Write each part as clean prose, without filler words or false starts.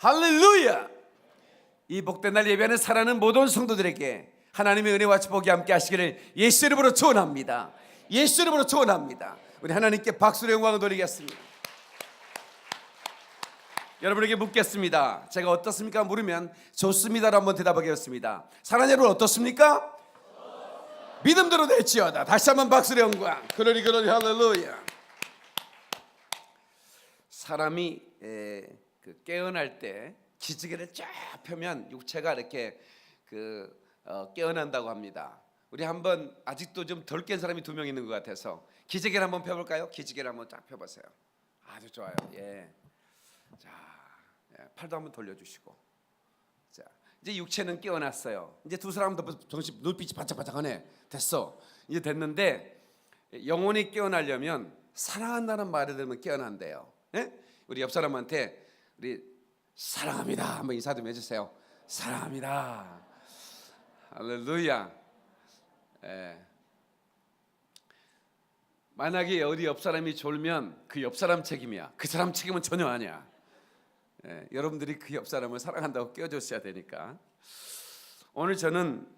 할렐루야. 이 복된 날 예배하는 사랑하는 모든 성도들에게 하나님의 은혜와 축복이 함께 하시기를 예수 이름으로 축원합니다. 예수 이름으로 축원합니다. 우리 하나님께 박수로 영광을 돌리겠습니다. 여러분에게 묻겠습니다. 제가 어떻습니까? 물으면 좋습니다로 한번 대답하겠습니다. 사랑하는 여러분 어떻습니까? 믿음대로 될지어다. 다시 한번 박수로 영광. 그러리 할렐루야. 사람이 깨어날 때 기지개를 쫙 펴면 육체가 이렇게 깨어난다고 합니다. 우리 한번 아직도 좀 덜 깬 사람이 2명 있는 것 같아서 기지개를 한번 펴볼까요? 기지개를 한번 쫙 펴보세요. 아주 좋아요. 예. 자, 팔도 한번 돌려주시고. 자, 이제 육체는 깨어났어요. 이제 두 사람도 정신 눈빛이 반짝반짝하네. 됐어. 이제 됐는데 영혼이 깨어나려면 사랑한다는 말을 들으면 깨어난대요. 예? 우리 옆 사람한테 우리 사랑합니다 한번 인사 좀 해주세요. 사랑합니다. 할렐루야. 예. 만약에 어디 옆 사람이 졸면 그 옆 사람 책임이야. 그 사람 책임은 전혀 아니야. 예. 여러분들이 그 옆 사람을 사랑한다고 깨워줬어야 되니까. 오늘 저는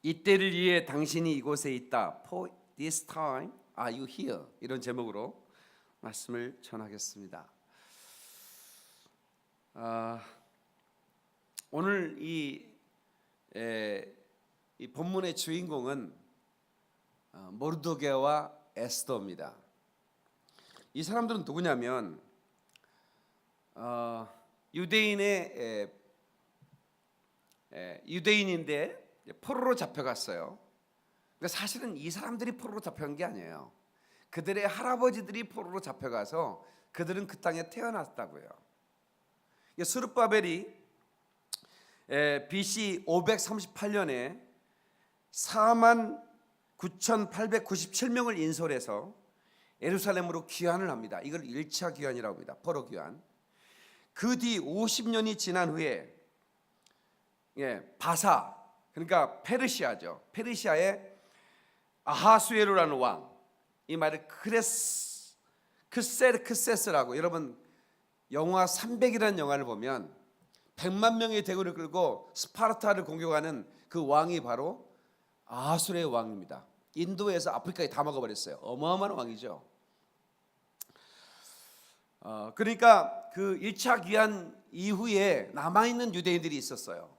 이때를 위해 당신이 이곳에 있다. For this time are you here? 이런 제목으로 말씀을 전하겠습니다. 오늘 이 본문의 주인공은 모르드게와 에스더입니다. 이 사람들은 누구냐면 유대인인데 포로로 잡혀갔어요. 근데 사실은 이 사람들이 포로로 잡혀간 게 아니에요. 그들의 할아버지들이 포로로 잡혀가서 그들은 그 땅에 태어났다고요. 스룹바벨이 BC 538년에 49,897명을 인솔해서 예루살렘으로 귀환을 합니다. 이걸 1차 귀환이라고 합니다. 포로 귀환. 그 뒤 50년이 지난 후에 바사, 그러니까 페르시아죠. 페르시아의 아하수에로라는 왕, 이 말을 크세스라고, 여러분 영화 300이라는 영화를 보면 100만 명의 대군을 끌고 스파르타를 공격하는 그 왕이 바로 아하수르의 왕입니다. 인도에서 아프리카에 다 먹어버렸어요. 어마어마한 왕이죠. 그러니까 그 1차 귀환 이후에 남아있는 유대인들이 있었어요.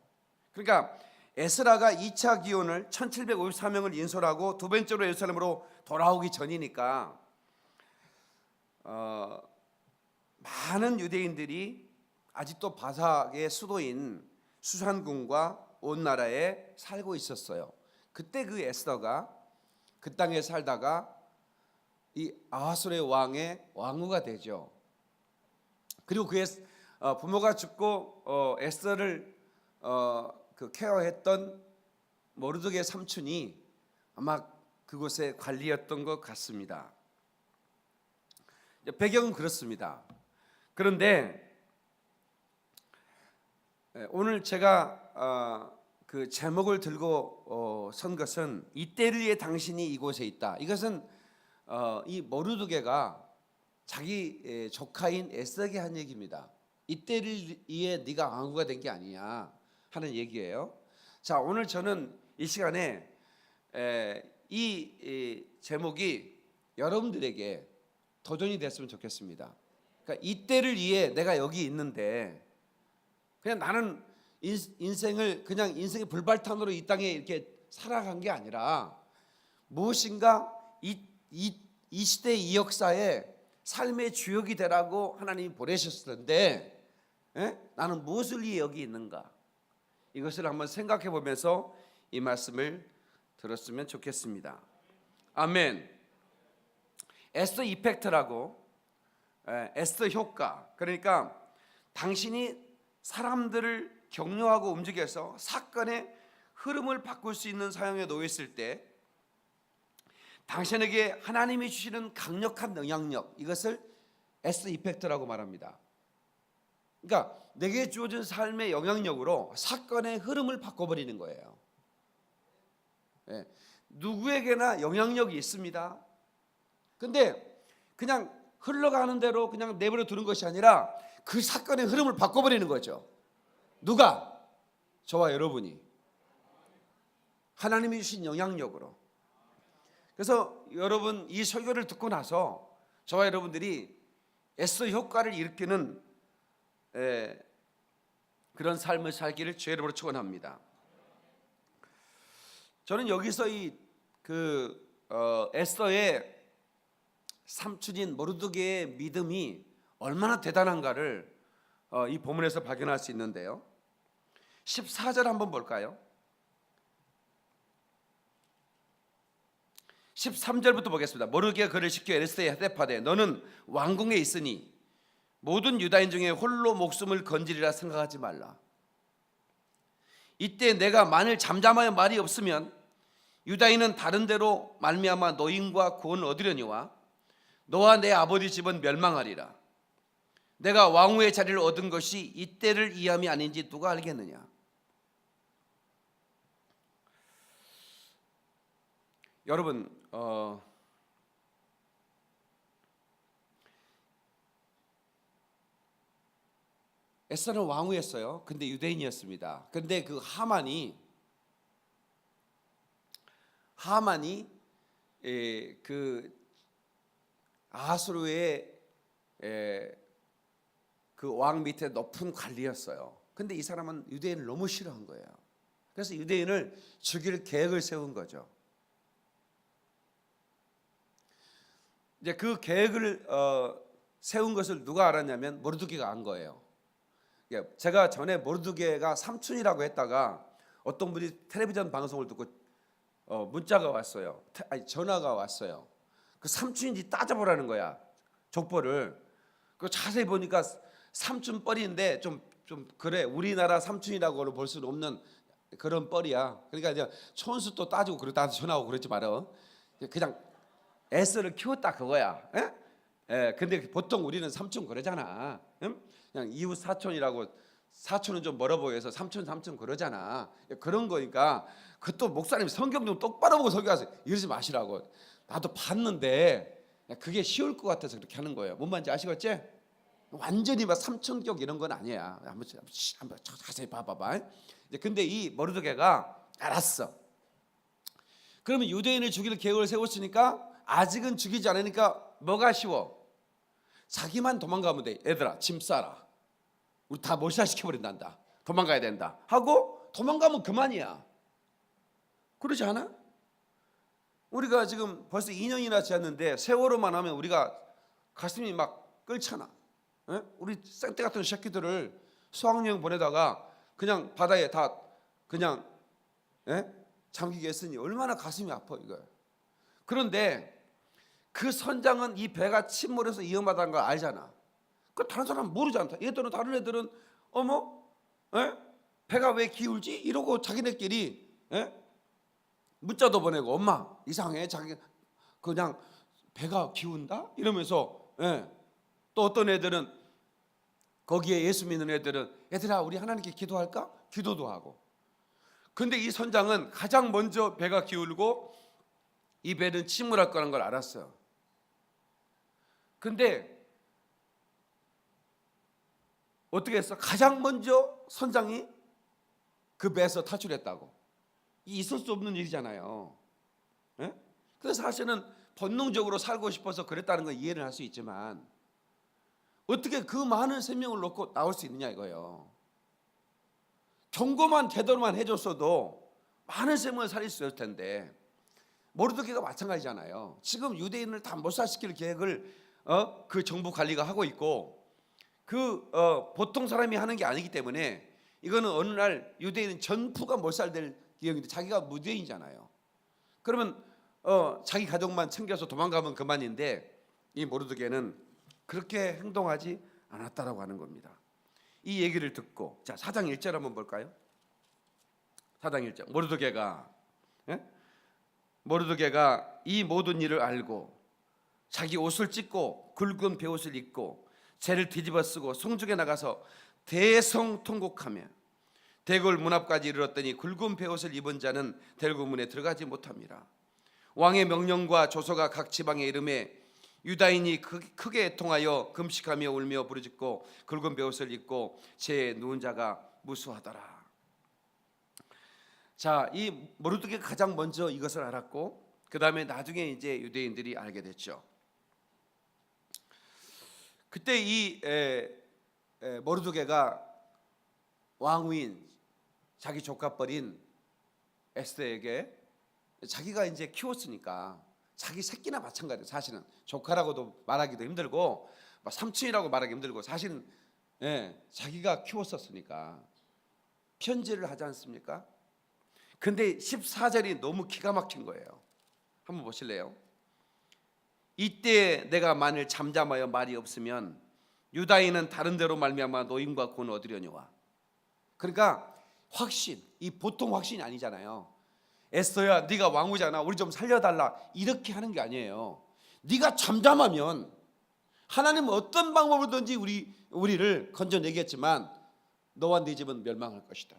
그러니까 에스라가 2차 기원을 1754명을 인솔하고 두 번째로 예루살렘으로 돌아오기 전이니까 많은 유대인들이 아직도 바삭의 수도인 수산군과 온 나라에 살고 있었어요. 그때 그 에스더가 그 땅에 살다가 이 아하수르의 왕의 왕후가 되죠. 그리고 그의 부모가 죽고 에스더를 케어했던 모르드게 삼촌이 아마 그곳의 관리였던 것 같습니다. 배경은 그렇습니다. 그런데 오늘 제가 그 제목을 들고 선 것은 이때를 위해 당신이 이곳에 있다. 이것은 이 모르드게가 자기 조카인 에스더에게 한 얘기입니다. 이때를 위해 네가 왕후가 된 게 아니냐 하는 얘기예요. 자, 오늘 저는 이 시간에 이 제목이 여러분들에게 도전이 됐으면 좋겠습니다. 그러니까 이때를 위해 내가 여기 있는데 그냥 나는 인생을 그냥 인생의 불발탄으로 이 땅에 이렇게 살아간 게 아니라 무엇인가 이 시대 이 역사에 삶의 주역이 되라고 하나님이 보내셨을 텐데 나는 무엇을 위해 여기 있는가? 이것을 한번 생각해 보면서 이 말씀을 들었으면 좋겠습니다. 아멘. 에스더 이펙트라고, 에스더 효과. 그러니까 당신이 사람들을 격려하고 움직여서 사건의 흐름을 바꿀 수 있는 사역에 놓였을 때 당신에게 하나님이 주시는 강력한 영향력, 이것을 에스더 이펙트라고 말합니다. 그러니까 내게 주어진 삶의 영향력으로 사건의 흐름을 바꿔버리는 거예요. 누구에게나 영향력이 있습니다. 근데 그냥 흘러가는 대로 그냥 내버려 두는 것이 아니라 그 사건의 흐름을 바꿔버리는 거죠. 누가? 저와 여러분이. 하나님이 주신 영향력으로. 그래서 여러분 이 설교를 듣고 나서 저와 여러분들이 에스더 효과를 일으키는 그런 삶을 살기를 주의 이름으로 축원합니다. 저는 여기서 에스더의 삼촌인 모르드게의 믿음이 얼마나 대단한가를 이 본문에서 발견할 수 있는데요. 14절 한번 볼까요? 13절부터 보겠습니다. 모르드게가 그를 시켜 에스더에 대답하되 너는 왕궁에 있으니 모든 유다인 중에 홀로 목숨을 건지리라 생각하지 말라. 이때 내가 만일 잠잠하여 말이 없으면 유다인은 다른 데로 말미암아 노임과 구원을 얻으려니와 너와 내 아버지 집은 멸망하리라. 내가 왕후의 자리를 얻은 것이 이때를 이함이 아닌지 누가 알겠느냐. 여러분 에스더는 왕후였어요. 근데 유대인이었습니다. 근데 그 하만이 그 아하수르의 그 왕 밑에 높은 관리였어요. 근데 이 사람은 유대인을 너무 싫어한 거예요. 그래서 유대인을 죽일 계획을 세운 거죠. 이제 그 계획을 세운 것을 누가 알았냐면 모르드게가 안 거예요. 제가 전에 모르드게가 삼촌이라고 했다가 어떤 분이 텔레비전 방송을 듣고 문자가 왔어요. 전화가 왔어요. 그 삼촌인지 따져보라는 거야. 족보를. 그 자세히 보니까 삼촌 뻘인데 좀 그래 우리나라 삼촌이라고 볼 수는 없는 그런 뻘이야. 그러니까 이제 촌수 또 따지고 그러다 전화하고 그러지 마라. 그냥 에스더를 키웠다 그거야. 근데 보통 우리는 삼촌 그러잖아. 그냥 이웃 사촌이라고 사촌은 좀 멀어 보여서 삼촌 그러잖아. 그런 거니까 그 또 목사님 성경 좀 똑바로 보고 설교하세요. 이러지 마시라고. 나도 봤는데 그게 쉬울 것 같아서 그렇게 하는 거예요. 뭔 말인지 아시겠지? 완전히 막 삼촌격 이런 건 아니야. 한번 자세히 봐봐봐. 근데 이 모르드게가 알았어. 그러면 유대인을 죽일 계획을 세웠으니까 아직은 죽이지 않으니까 뭐가 쉬워? 자기만 도망가면 돼. 얘들아 짐 싸라. 우리 다 몰살시켜버린단다. 도망가야 된다 하고 도망가면 그만이야. 그러지 않아? 우리가 지금 벌써 2년이나 지났는데 세월호만 하면 우리가 가슴이 막 끓잖아. 우리 쌩떼 같은 새끼들을 수학여행 보내다가 그냥 바다에 다 그냥 잠기게 했으니 얼마나 가슴이 아파 이거. 그런데 그 선장은 이 배가 침몰해서 위험하다는 걸 알잖아. 그 다른 사람은 모르지 않다. 얘들은 다른 애들은 어머, 배가 왜 기울지? 이러고 자기네끼리 문자도 보내고 엄마 이상해. 자기 그냥 배가 기운다 이러면서 또 어떤 애들은 거기에 예수 믿는 애들은 얘들아 우리 하나님께 기도할까? 기도도 하고. 근데 이 선장은 가장 먼저 배가 기울고 이 배는 침몰할 거라는 걸 알았어요. 근데 어떻게 했어? 가장 먼저 선장이 그 배에서 탈출했다고. 이 있을 수 없는 일이잖아요. 그래서 사실은 본능적으로 살고 싶어서 그랬다는 건 이해를 할 수 있지만 어떻게 그 많은 생명을 놓고 나올 수 있느냐 이거예요. 경고만 제대로만 해줬어도 많은 생명을 살릴 수 있을 텐데 모르드게가 마찬가지잖아요. 지금 유대인을 다 몰살시킬 계획을 그 정부 관리가 하고 있고 보통 사람이 하는 게 아니기 때문에 이거는 어느 날 유대인은 전부가 몰살될 기억인데 자기가 무죄인이잖아요. 그러면 자기 가족만 챙겨서 도망가면 그만인데 이 모르드게는 그렇게 행동하지 않았다라고 하는 겁니다. 이 얘기를 듣고 자 4장 1절 한번 볼까요? 4장 1절 모르드게가 이 모든 일을 알고 자기 옷을 찢고 굵은 베옷을 입고 재를 뒤집어 쓰고 성중에 나가서 대성통곡하며 대궐 문 앞까지 이르렀더니 굵은 베옷을 입은 자는 대궐 문에 들어가지 못합니다. 왕의 명령과 조서가 각 지방에 이름에 유다인이 크게 애통하여 금식하며 울며 부르짖고 굵은 베옷을 입고 제 누운 자가 무수하더라. 자, 이 모르드게가 가장 먼저 이것을 알았고 그 다음에 나중에 이제 유대인들이 알게 됐죠. 그때 이 모르드게가 왕후인 자기 조카뻘인 에스더에게 자기가 이제 키웠으니까 자기 새끼나 마찬가지예요. 사실은 조카라고도 말하기도 힘들고 삼촌이라고 말하기 힘들고 사실은 자기가 키웠었으니까 편지를 하지 않습니까? 근데 14절이 너무 기가 막힌 거예요. 한번 보실래요? 이때 내가 만일 잠잠하여 말이 없으면 유다인은 다른 데로 말미암아 노임과 곤 얻으려니와. 그러니까 확신, 이 보통 확신이 아니잖아요. 에스더야, 네가 왕후잖아, 우리 좀 살려달라, 이렇게 하는 게 아니에요. 네가 잠잠하면 하나님은 어떤 방법으로든지 우리를 건져내겠지만 너와 네 집은 멸망할 것이다.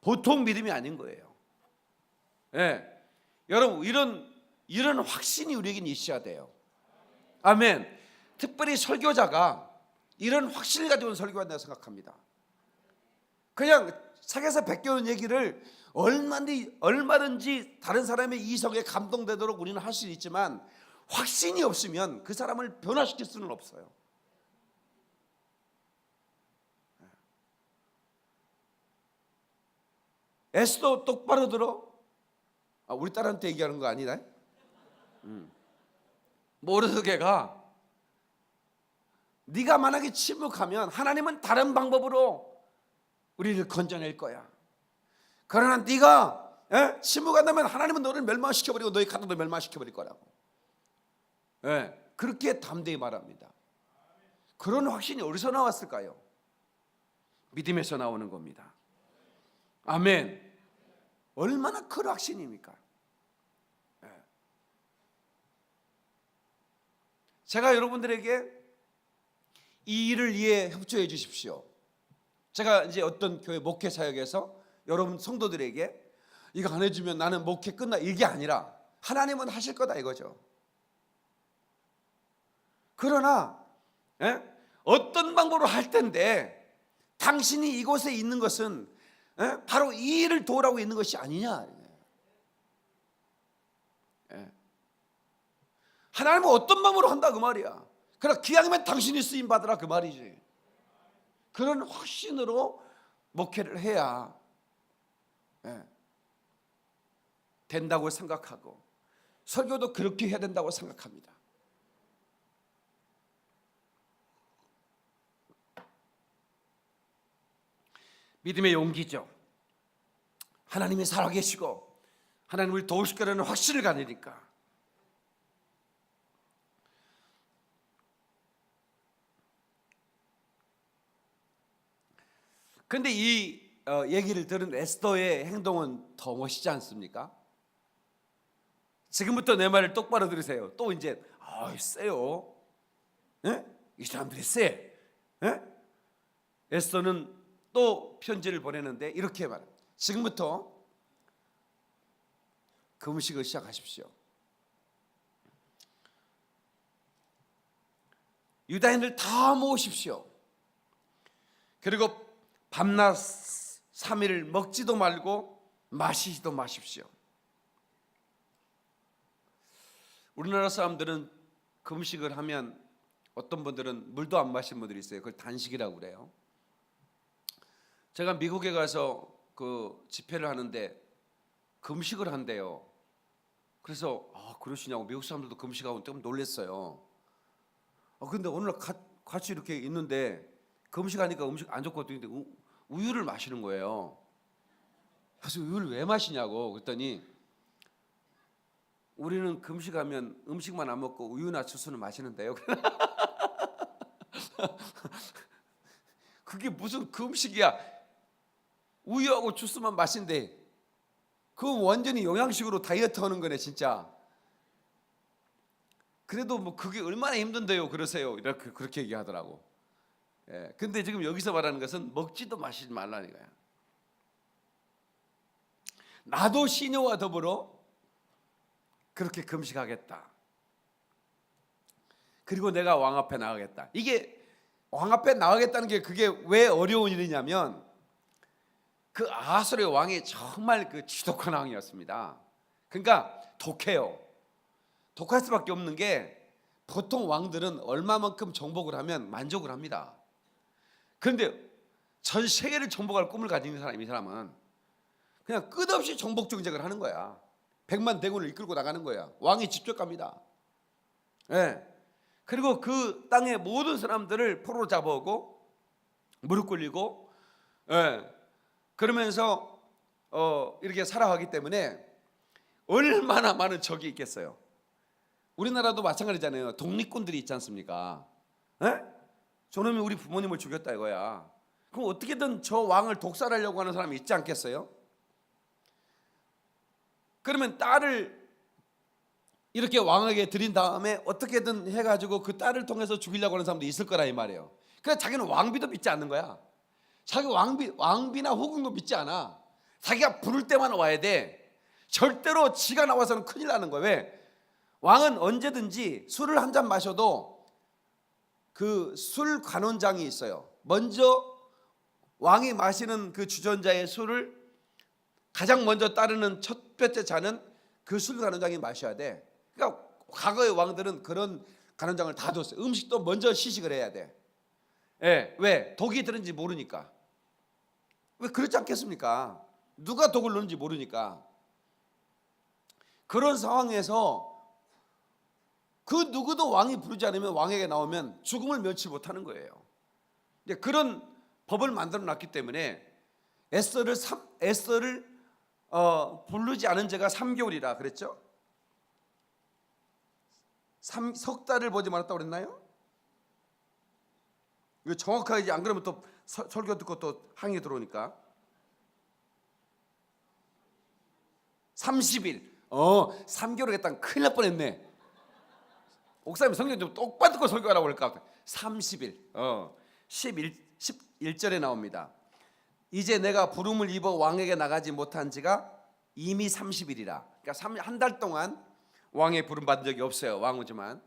보통 믿음이 아닌 거예요. 여러분, 이런 확신이 우리에게 있어야 돼요. 아멘. 특별히 설교자가 이런 확신을 가지고 온 설교가 내가 생각합니다. 그냥 책에서 베껴온 얘기를 얼마든지 다른 사람의 이성에 감동되도록 우리는 할 수 있지만 확신이 없으면 그 사람을 변화시킬 수는 없어요. 에스더 똑바로 들어. 우리 딸한테 얘기하는 거 아니다. 모르드게가 네가 만약에 침묵하면 하나님은 다른 방법으로 우리를 건져낼 거야. 그러나 네가 침묵한다면 하나님은 너를 멸망시켜버리고 너의 가족도 멸망시켜버릴 거라고. 그렇게 담대히 말합니다. 그런 확신이 어디서 나왔을까요? 믿음에서 나오는 겁니다. 아멘. 얼마나 큰 확신입니까? 제가 여러분들에게 이 일을 위해 협조해 주십시오. 제가 이제 어떤 교회 목회 사역에서 여러분 성도들에게 이거 안 해주면 나는 목회 끝나, 이게 아니라 하나님은 하실 거다 이거죠. 그러나 어떤 방법으로 할 텐데 당신이 이곳에 있는 것은 바로 이 일을 도우라고 있는 것이 아니냐. 하나님은 어떤 방법으로 한다 그 말이야. 그러나 기왕이면 당신이 쓰임 받으라 그 말이지. 그런 확신으로 목회를 해야 된다고 생각하고 설교도 그렇게 해야 된다고 생각합니다. 믿음의 용기죠. 하나님이 살아계시고 하나님을 도우실 거라는 확신을 가지니까. 근데 이 얘기를 들은 에스더의 행동은 더 멋있지 않습니까? 지금부터 내 말을 똑바로 들으세요. 또 이제 세요. 이 사람들이 세. 에스더는 또 편지를 보내는데 이렇게 말합니다. 지금부터 금식을 시작하십시오. 유다인들 다 모으십시오. 그리고 밤낮 3일 먹지도 말고 마시지도 마십시오. 우리나라 사람들은 금식을 하면 어떤 분들은 물도 안 마시는 분들이 있어요. 그걸 단식이라고 그래요. 제가 미국에 가서 그 집회를 하는데 금식을 한대요. 그래서 그러시냐고, 미국 사람들도 금식하고 좀 놀랐어요. 근데 오늘 같이 이렇게 있는데 금식하니까 음식 안 좋고 근데 우유를 마시는 거예요. 그래서 우유를 왜 마시냐고 그랬더니 우리는 금식하면 음식만 안 먹고 우유나 주스는 마시는데요. 그게 무슨 금식이야? 우유하고 주스만 마신대. 그건 완전히 영양식으로 다이어트 하는 거네 진짜. 그래도 뭐 그게 얼마나 힘든데요 그러세요. 이렇게 그렇게 얘기하더라고. 근데 지금 여기서 말하는 것은 먹지도 마시지 말라니까요. 나도 시녀와 더불어 그렇게 금식하겠다. 그리고 내가 왕 앞에 나가겠다. 이게 왕 앞에 나가겠다는 게 그게 왜 어려운 일이냐면 그 아하수르의 왕이 정말 그 지독한 왕이었습니다. 그러니까 독해요. 독할 수밖에 없는 게 보통 왕들은 얼마만큼 정복을 하면 만족을 합니다. 그런데 전 세계를 정복할 꿈을 가진 사람이, 이 사람은 그냥 끝없이 정복 정책을 하는 거야. 100만 대군을 이끌고 나가는 거야. 왕이 직접 갑니다. 예. 그리고 그 땅의 모든 사람들을 포로로 잡아오고 무릎 꿇리고, 예. 그러면서 이렇게 살아가기 때문에 얼마나 많은 적이 있겠어요. 우리나라도 마찬가지잖아요. 독립군들이 있지 않습니까? 예? 저놈이 우리 부모님을 죽였다 이거야. 그럼 어떻게든 저 왕을 독살하려고 하는 사람이 있지 않겠어요? 그러면 딸을 이렇게 왕에게 드린 다음에 어떻게든 해가지고 그 딸을 통해서 죽이려고 하는 사람도 있을 거라 이 말이에요. 그래서 자기는 왕비도 믿지 않는 거야. 자기 왕비나 호궁도 믿지 않아. 자기가 부를 때만 와야 돼. 절대로 지가 나와서는 큰일 나는 거야. 왜? 왕은 언제든지 술을 한 잔 마셔도 그 술 관원장이 있어요. 먼저 왕이 마시는 그 주전자의 술을 가장 먼저 따르는 첫 번째 잔은 그 술 관원장이 마셔야 돼. 그러니까 과거의 왕들은 그런 관원장을 다 뒀어요. 음식도 먼저 시식을 해야 돼. 예, 왜? 독이 들은지 모르니까. 왜 그렇지 않겠습니까? 누가 독을 넣는지 모르니까. 그런 상황에서 그 누구도 왕이 부르지 않으면 왕에게 나오면 죽음을 면치 못하는 거예요. 그런 법을 만들어 놨기 때문에 에스더를 부르지 않은 지가 3개월이라 그랬죠? 석 달을 보지 말았다고 그랬나요? 이거 정확하게 안 그러면 또 설교 듣고 또 항의 들어오니까 30일 3개월 했다면 큰일 날 뻔했네. 목사님 성경 좀 똑바로 듣고 설교하라고 그럴까? 30일 11절에 나옵니다. 이제 내가 부름을 입어 왕에게 나가지 못한 지가 이미 30일이라. 그러니까 한 달 동안 왕의 부름 받은 적이 없어요. 왕이지만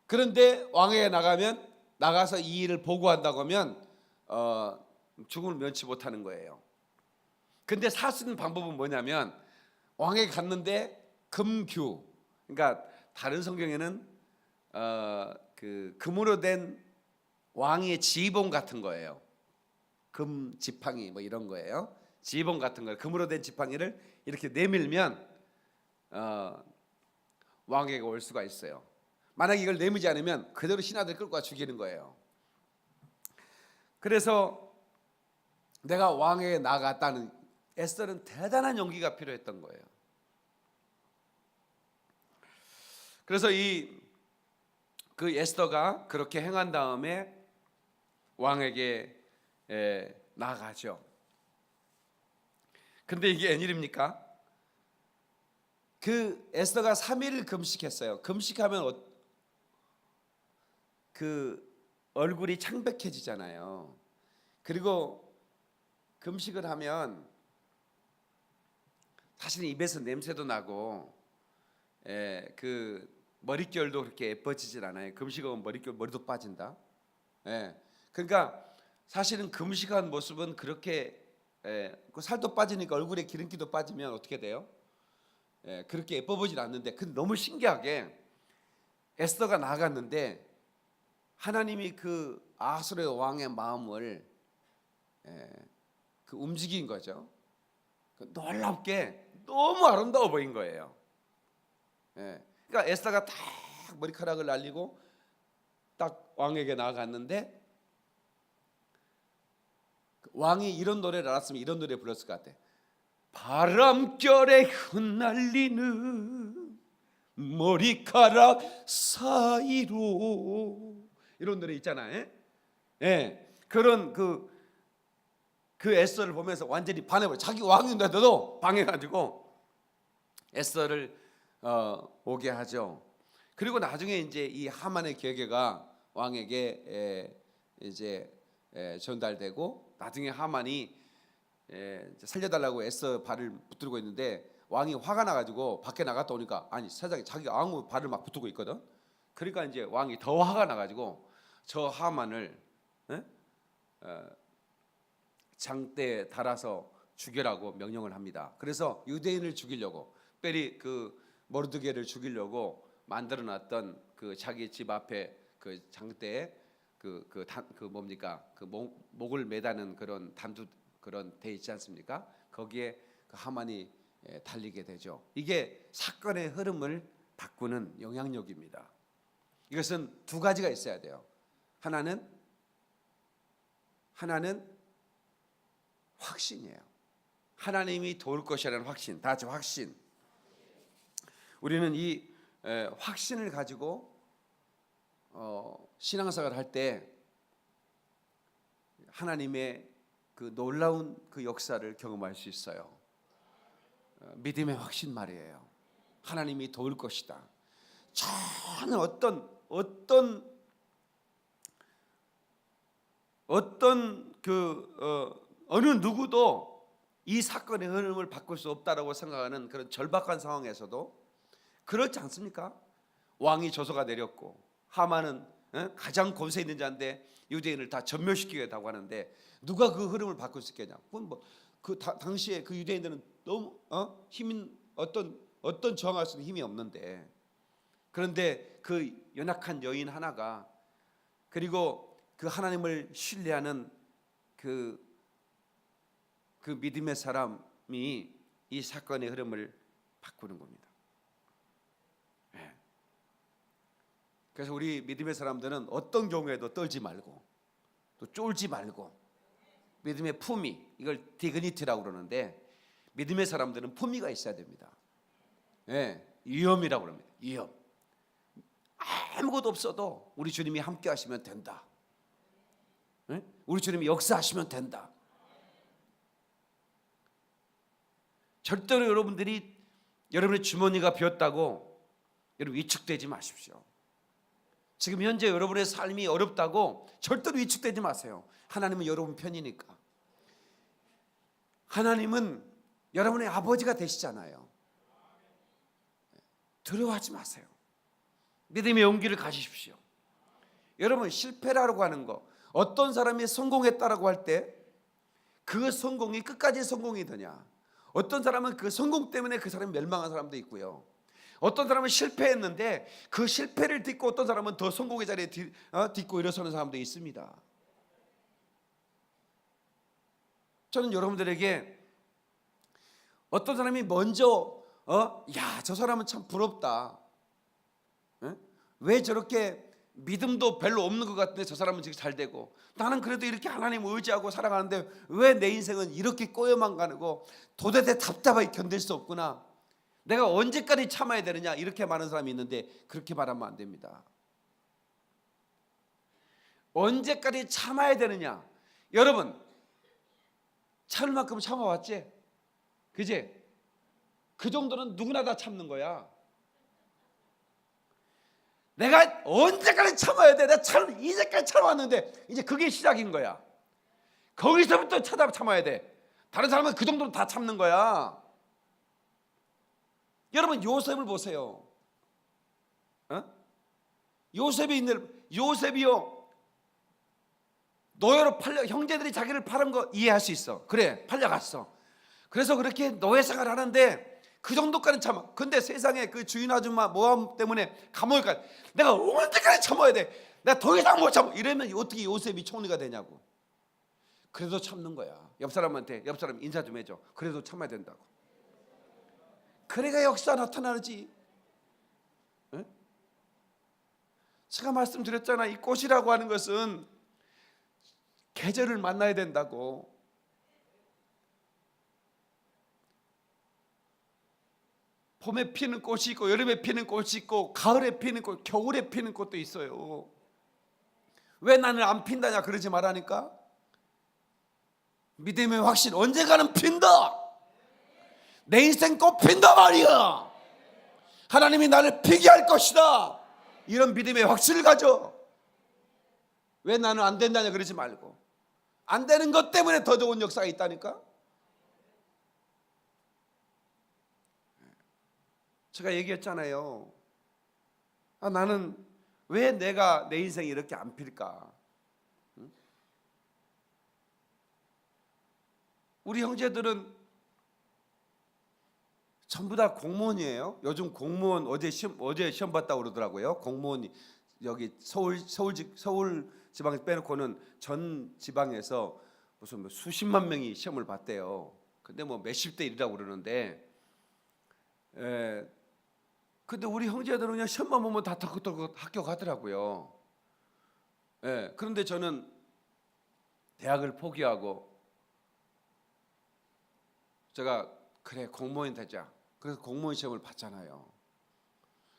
그런데 왕에게 나가서 이 일을 보고한다고 하면 죽음을 면치 못하는 거예요. 근데 살 수 있는 방법은 뭐냐면 왕에게 갔는데 금규, 그러니까 다른 성경에는 그 금으로 된 왕의 지휘봉 같은 거예요. 금 지팡이 뭐 이런 거예요. 지휘봉 같은 거예요. 금으로 된 지팡이를 이렇게 내밀면 왕에게 올 수가 있어요. 만약 이걸 내밀지 않으면 그대로 신하들 끌고 와 죽이는 거예요. 그래서 내가 왕에게 나갔다는 에스더는 대단한 용기가 필요했던 거예요. 그래서 그 에스더가 그렇게 행한 다음에 왕에게 나가죠. 근데 이게 웬일입니까? 그 에스더가 3일을 금식했어요. 금식하면 그 얼굴이 창백해지잖아요. 그리고 금식을 하면 사실은 입에서 냄새도 나고 그 머릿결도 그렇게 예뻐지질 않아요. 금식하면 머리도 빠진다. 그러니까 사실은 금식한 모습은 그렇게 그 살도 빠지니까 얼굴에 기름기도 빠지면 어떻게 돼요? 그렇게 예뻐 보질 않는데, 근데 너무 신기하게 에스더가 나갔는데 하나님이 그 아하수르의 왕의 마음을 그 움직인 거죠. 놀랍게 너무 아름다워 보인 거예요. 그러니까 에스더가 딱 머리카락을 날리고 딱 왕에게 나아갔는데 왕이 이런 노래를 알았으면 이런 노래 불렀을 것 같아. 바람결에 흩날리는 머리카락 사이로, 이런 노래 있잖아요. 그런 그 에스더를 보면서 완전히 반해버려. 자기 왕인데도 방해가지고 에스더를 오게 하죠. 그리고 나중에 이제 이 하만의 계계가 왕에게 이제 전달되고, 나중에 하만이 살려달라고 에스더 발을 붙들고 있는데 왕이 화가 나가지고 밖에 나갔다 오니까 아니 세상에 자기가 왕후 발을 막 붙들고 있거든. 그러니까 이제 왕이 더 화가 나가지고 저 하만을 장대에 달아서 죽여라고 명령을 합니다. 그래서 유대인을 죽이려고 특별히 그 모르드게를 죽이려고 만들어놨던 그 자기 집 앞에 그 장대에 뭡니까 그 목을 매다는 그런 단두 그런 데 있지 않습니까? 거기에 그 하만이 달리게 되죠. 이게 사건의 흐름을 바꾸는 영향력입니다. 이것은 두 가지가 있어야 돼요. 하나는 확신이에요. 하나님이 도울 것이라는 확신. 다 같이 확신. 우리는 이 확신을 가지고 신앙생활을 할 때 하나님의 그 놀라운 그 역사를 경험할 수 있어요. 믿음의 확신 말이에요. 하나님이 도울 것이다. 전혀 어느 누구도 이 사건의 흐름을 바꿀 수 없다라고 생각하는 그런 절박한 상황에서도 그렇지 않습니까? 왕이 조서가 내렸고 하만은 가장 권세 있는 자인데 유대인을 다 전멸시키겠다고 하는데 누가 그 흐름을 바꿀 수 있겠냐? 당시에 그 유대인들은 너무 힘인 어떤 저항할 수 있는 힘이 없는데, 그런데 그 연약한 여인 하나가 그리고 그 하나님을 신뢰하는 그 믿음의 사람이 이 사건의 흐름을 바꾸는 겁니다. 그래서 우리 믿음의 사람들은 어떤 경우에도 떨지 말고 또 쫄지 말고 믿음의 품위, 이걸 디그니티라고 그러는데 믿음의 사람들은 품위가 있어야 됩니다. 위엄이라고 그럽니다. 위엄. 아무것도 없어도 우리 주님이 함께 하시면 된다. 우리 주님이 역사하시면 된다. 절대로 여러분의 주머니가 비었다고 여러분 위축되지 마십시오. 지금 현재 여러분의 삶이 어렵다고 절대로 위축되지 마세요. 하나님은 여러분 편이니까. 하나님은 여러분의 아버지가 되시잖아요. 두려워하지 마세요. 믿음의 용기를 가지십시오. 여러분, 실패라고 하는 거, 어떤 사람이 성공했다라고 할 때 그 성공이 끝까지 성공이 되냐, 어떤 사람은 그 성공 때문에 그 사람이 멸망한 사람도 있고요, 어떤 사람은 실패했는데 그 실패를 딛고 어떤 사람은 더 성공의 자리에 딛고 일어서는 사람도 있습니다. 저는 여러분들에게 어떤 사람이 먼저 야, 저 사람은 참 부럽다, 왜 저렇게 믿음도 별로 없는 것 같은데 저 사람은 지금 잘 되고, 나는 그래도 이렇게 하나님 의지하고 살아가는데 왜 내 인생은 이렇게 꼬여만 가고 도대체 답답하게 견딜 수 없구나, 내가 언제까지 참아야 되느냐, 이렇게 말하는 사람이 있는데 그렇게 말하면 안 됩니다. 언제까지 참아야 되느냐, 여러분 참을 만큼 참아왔지? 그지? 그 정도는 누구나 다 참는 거야. 내가 언제까지 참아야 돼? 내가 이제까지 참아왔는데 이제 그게 시작인 거야. 거기서부터 참아야 돼. 다른 사람은 그 정도는 다 참는 거야. 여러분, 요셉을 보세요. 요셉이요, 노예로 형제들이 자기를 팔은 거 이해할 수 있어. 그래, 팔려갔어. 그래서 그렇게 노예 생활을 하는데 그 정도까지 참아. 근데 세상에 그 주인 아줌마 모함 때문에 감옥에 가. 내가 언제까지 참아야 돼? 내가 더 이상 못 참아. 이러면 어떻게 요셉이 총리가 되냐고. 그래도 참는 거야. 옆 사람 인사 좀 해줘. 그래도 참아야 된다고. 그래가 역사 나타나지. 제가 말씀드렸잖아. 이 꽃이라고 하는 것은 계절을 만나야 된다고. 봄에 피는 꽃이 있고, 여름에 피는 꽃이 있고, 가을에 피는 꽃, 겨울에 피는 꽃도 있어요. 왜 나는 안 핀다냐 그러지 말라니까. 믿음의 확신, 언젠가는 핀다. 내 인생 꽃 핀다 말이야. 하나님이 나를 피게 할 것이다. 이런 믿음의 확신을 가져. 왜 나는 안 된다냐 그러지 말고, 안 되는 것 때문에 더 좋은 역사가 있다니까. 제가 얘기했잖아요. 나는 왜 내가 내 인생이 이렇게 안 필까? 응? 우리 형제들은 전부 다 공무원이에요. 요즘 공무원 어제 시험 봤다고 그러더라고요. 공무원이 여기 서울 지방에서 빼놓고는 전 지방에서 무슨 뭐 수십만 명이 시험을 봤대요. 근데 뭐 몇십 대 1이라고 그러는데, 근데 우리 형제들은 그냥 시험만 보면 다 덕덕 합격하더라고요. 그런데 저는 대학을 포기하고 제가 그래 공무원 되자. 그래서 공무원 시험을 봤잖아요.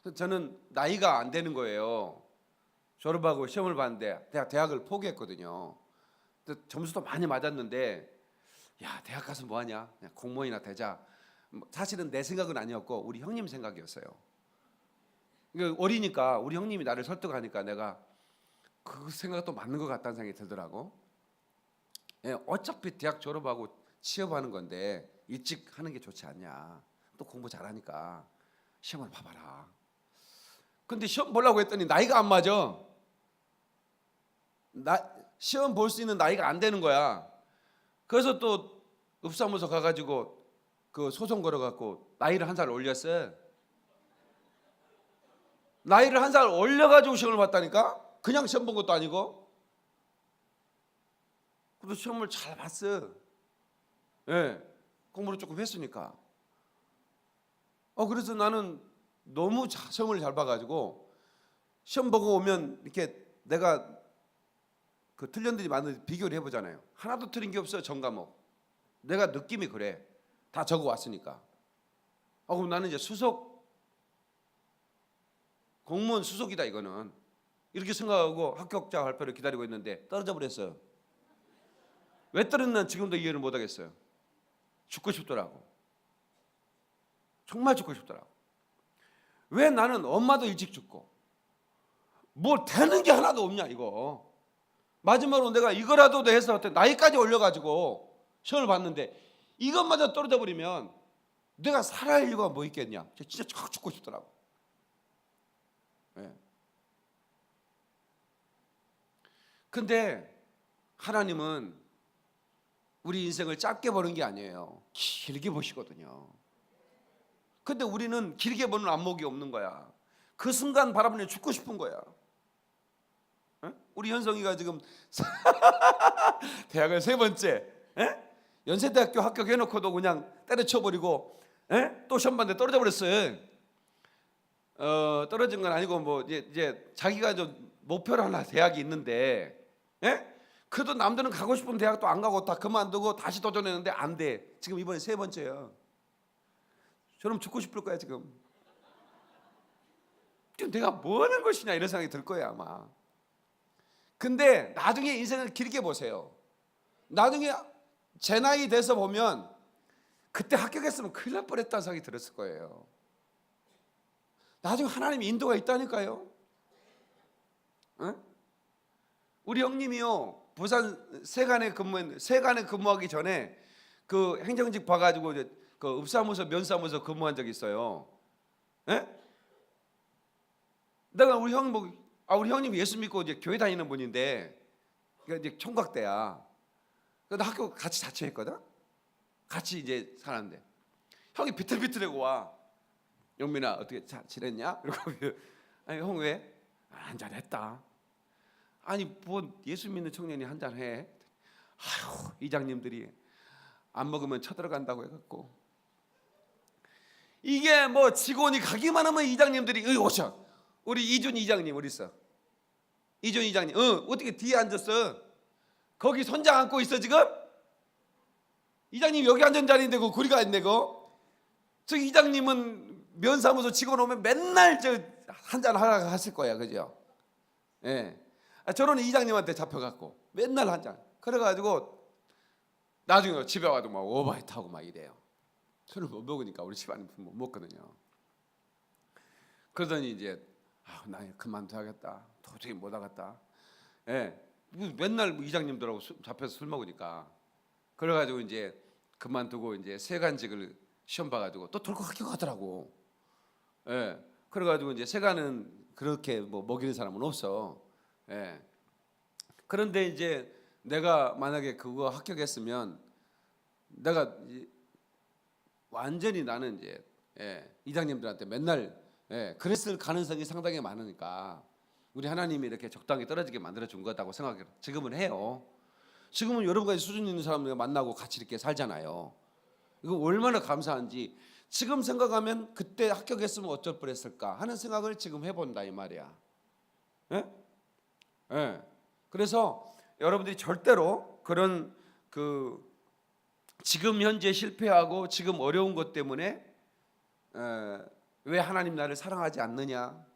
그래서 저는 나이가 안 되는 거예요. 졸업하고 시험을 봤는데 대학을 포기했거든요. 점수도 많이 맞았는데 야 대학 가서 뭐하냐? 그냥 공무원이나 되자. 사실은 내 생각은 아니었고 우리 형님 생각이었어요. 어리니까 우리 형님이 나를 설득하니까 내가 그 생각도 맞는 것 같다는 생각이 들더라고. 어차피 대학 졸업하고 취업하는 건데 일찍 하는 게 좋지 않냐. 또 공부 잘하니까 시험을 봐봐라. 근데 시험 보려고 했더니 나이가 안 맞아. 시험 볼 수 있는 나이가 안 되는 거야. 그래서 또 읍사무소 가가지고 그 소송 걸어갖고 나이를 한 살 올렸어. 나이를 한 살 올려가지고 시험을 봤다니까. 그냥 시험 본 것도 아니고. 그래도 시험을 잘 봤어. 공부를 조금 했으니까. 그래서 나는 너무 시험을 잘 봐가지고 시험 보고 오면 이렇게 내가 그 틀린 들이 많은데 비교를 해보잖아요. 하나도 틀린 게 없어요. 전 과목. 내가 느낌이 그래. 다 적어 왔으니까. 그럼 나는 이제 공무원 수석이다 이거는. 이렇게 생각하고 합격자 발표를 기다리고 있는데 떨어져 버렸어요. 왜 떨어졌나 지금도 이해를 못 하겠어요. 죽고 싶더라고. 정말 죽고 싶더라고. 왜 나는 엄마도 일찍 죽고 뭐 되는 게 하나도 없냐 이거. 마지막으로 내가 이거라도 해서 나이까지 올려가지고 시험을 봤는데 이것마저 떨어져 버리면 내가 살아야 이유가 뭐 있겠냐. 진짜 척 죽고 싶더라고. 근데 하나님은 우리 인생을 짧게 보는 게 아니에요. 길게 보시거든요. 근데 우리는 길게 보는 안목이 없는 거야. 그 순간 바라보니 죽고 싶은 거야. 우리 현성이가 지금 대학을 3번째, 연세대학교 합격해놓고도 그냥 때려쳐버리고 또 시험 봤는데 떨어져 버렸어요. 떨어진 건 아니고 뭐 이제 자기가 좀 목표를 하나 대학이 있는데, 그래도 남들은 가고 싶은 대학도 안 가고 다 그만두고 다시 도전했는데 안 돼. 지금 이번에 3번째야. 저럼 죽고 싶을 거야 지금. 내가 뭐 하는 것이냐 이런 생각이 들 거야 아마. 근데 나중에 인생을 길게 보세요. 나중에 제 나이 돼서 보면 그때 합격했으면 큰일 날 뻔했다는 생각이 들었을 거예요. 나중에 하나님 인도가 있다니까요. 우리 형님이요 부산 세간에 근무하기 전에 그 행정직 봐가지고 그 읍사무소 면사무소 근무한 적이 있어요. 내가 우리 형님 예수 믿고 이제 교회 다니는 분인데 이제 총각대야. 근데 학교 같이 자취했거든. 같이 이제 살았는데 형이 비틀비틀하고 와. 영민아 어떻게 지냈냐? 이러고 아니 형 왜? 한잔했다. 아니 뭐 예수 믿는 청년이 한잔해. 아휴 이장님들이 안 먹으면 쳐들어간다고 해갖고 이게 뭐 직원이 가기만 하면 이장님들이 오셔. 우리 이준 이장님 어디 있어? 이준 이장님 어떻게 뒤에 앉았어? 거기 선장 안고 있어 지금? 이장님 여기 앉은 자리인데 그 구리가 있네 거. 저 이장님은 면사무소 직원 오면 맨날 저 한잔 하라고 하실 거야 그죠? 저는 이장님한테 잡혀갖고 맨날 한잔. 그래가지고 나중에 집에 와도 막 오바이트하고 막 이래요. 술을 못 먹으니까 우리 집안은 못 먹거든요. 그러더니 이제 나 그만둬야겠다. 도저히 못 하겠다. 맨날 이장님들하고 잡혀서 술 먹으니까 그래가지고 이제 그만두고 이제 세간직을 시험 봐가지고 또 돌고 합격하더라고. 예. 그래가지고 이제 새가는 그렇게 뭐 먹이는 사람은 없어. 예. 그런데 이제 내가 만약에 그거 합격했으면 내가 완전히 나는 이제 이장님들한테 맨날 그랬을 가능성이 상당히 많으니까 우리 하나님이 이렇게 적당히 떨어지게 만들어 준 거다고 생각을 지금은 해요. 지금은 여러 가지 수준 있는 사람들 만나고 같이 이렇게 살잖아요. 이거 얼마나 감사한지 지금 생각하면 그때 합격했으면 어쩔 뻔했을까 하는 생각을 지금 해본다 이 말이야. 예? 예. 그래서 여러분들이 절대로 그런 지금 현재 실패하고 지금 어려운 것 때문에 왜 하나님 나를 사랑하지 않느냐?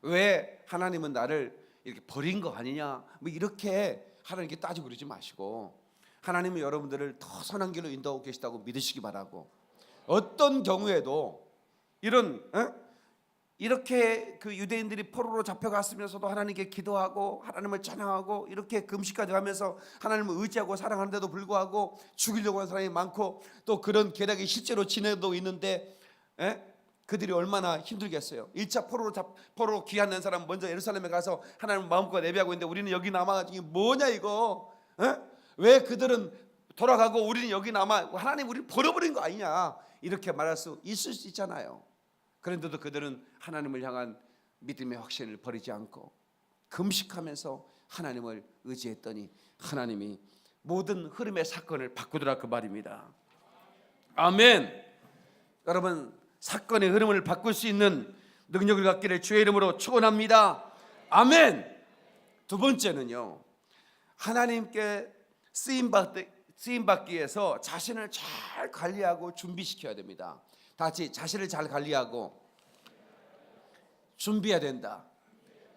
왜 하나님은 나를 이렇게 버린 거 아니냐? 뭐 이렇게 하나님께 따지고 그러지 마시고 하나님은 여러분들을 더 선한 길로 인도하고 계시다고 믿으시기 바라고 어떤 경우에도 이렇게 그 유대인들이 포로로 잡혀갔으면서도 하나님께 기도하고 하나님을 찬양하고 이렇게 금식까지 하면서 하나님을 의지하고 사랑하는데도 불구하고 죽이려고 하는 사람이 많고 또 그런 계략이 실제로 진행도 있는데 그들이 얼마나 힘들겠어요. 1차 포로로 귀환된 사람 먼저 예루살렘에 가서 하나님을 마음껏 예배하고 있는데 우리는 여기 남아가지고 뭐냐 이거 왜 그들은 돌아가고 우리는 여기 남아 하나님 우리를 버려버린 거 아니냐 이렇게 말할 수 있을 수 있잖아요. 그런데도 그들은 하나님을 향한 믿음의 확신을 버리지 않고 금식하면서 하나님을 의지했더니 하나님이 모든 흐름의 사건을 바꾸더라 그 말입니다. 아멘. 여러분 사건의 흐름을 바꿀 수 있는 능력을 갖기를 주의 이름으로 축원합니다. 아멘. 두 번째는요, 하나님께 쓰임받기 위해서 자신을 잘 관리하고 준비시켜야 됩니다. 다 같이 자신을 잘 관리하고 준비해야 된다.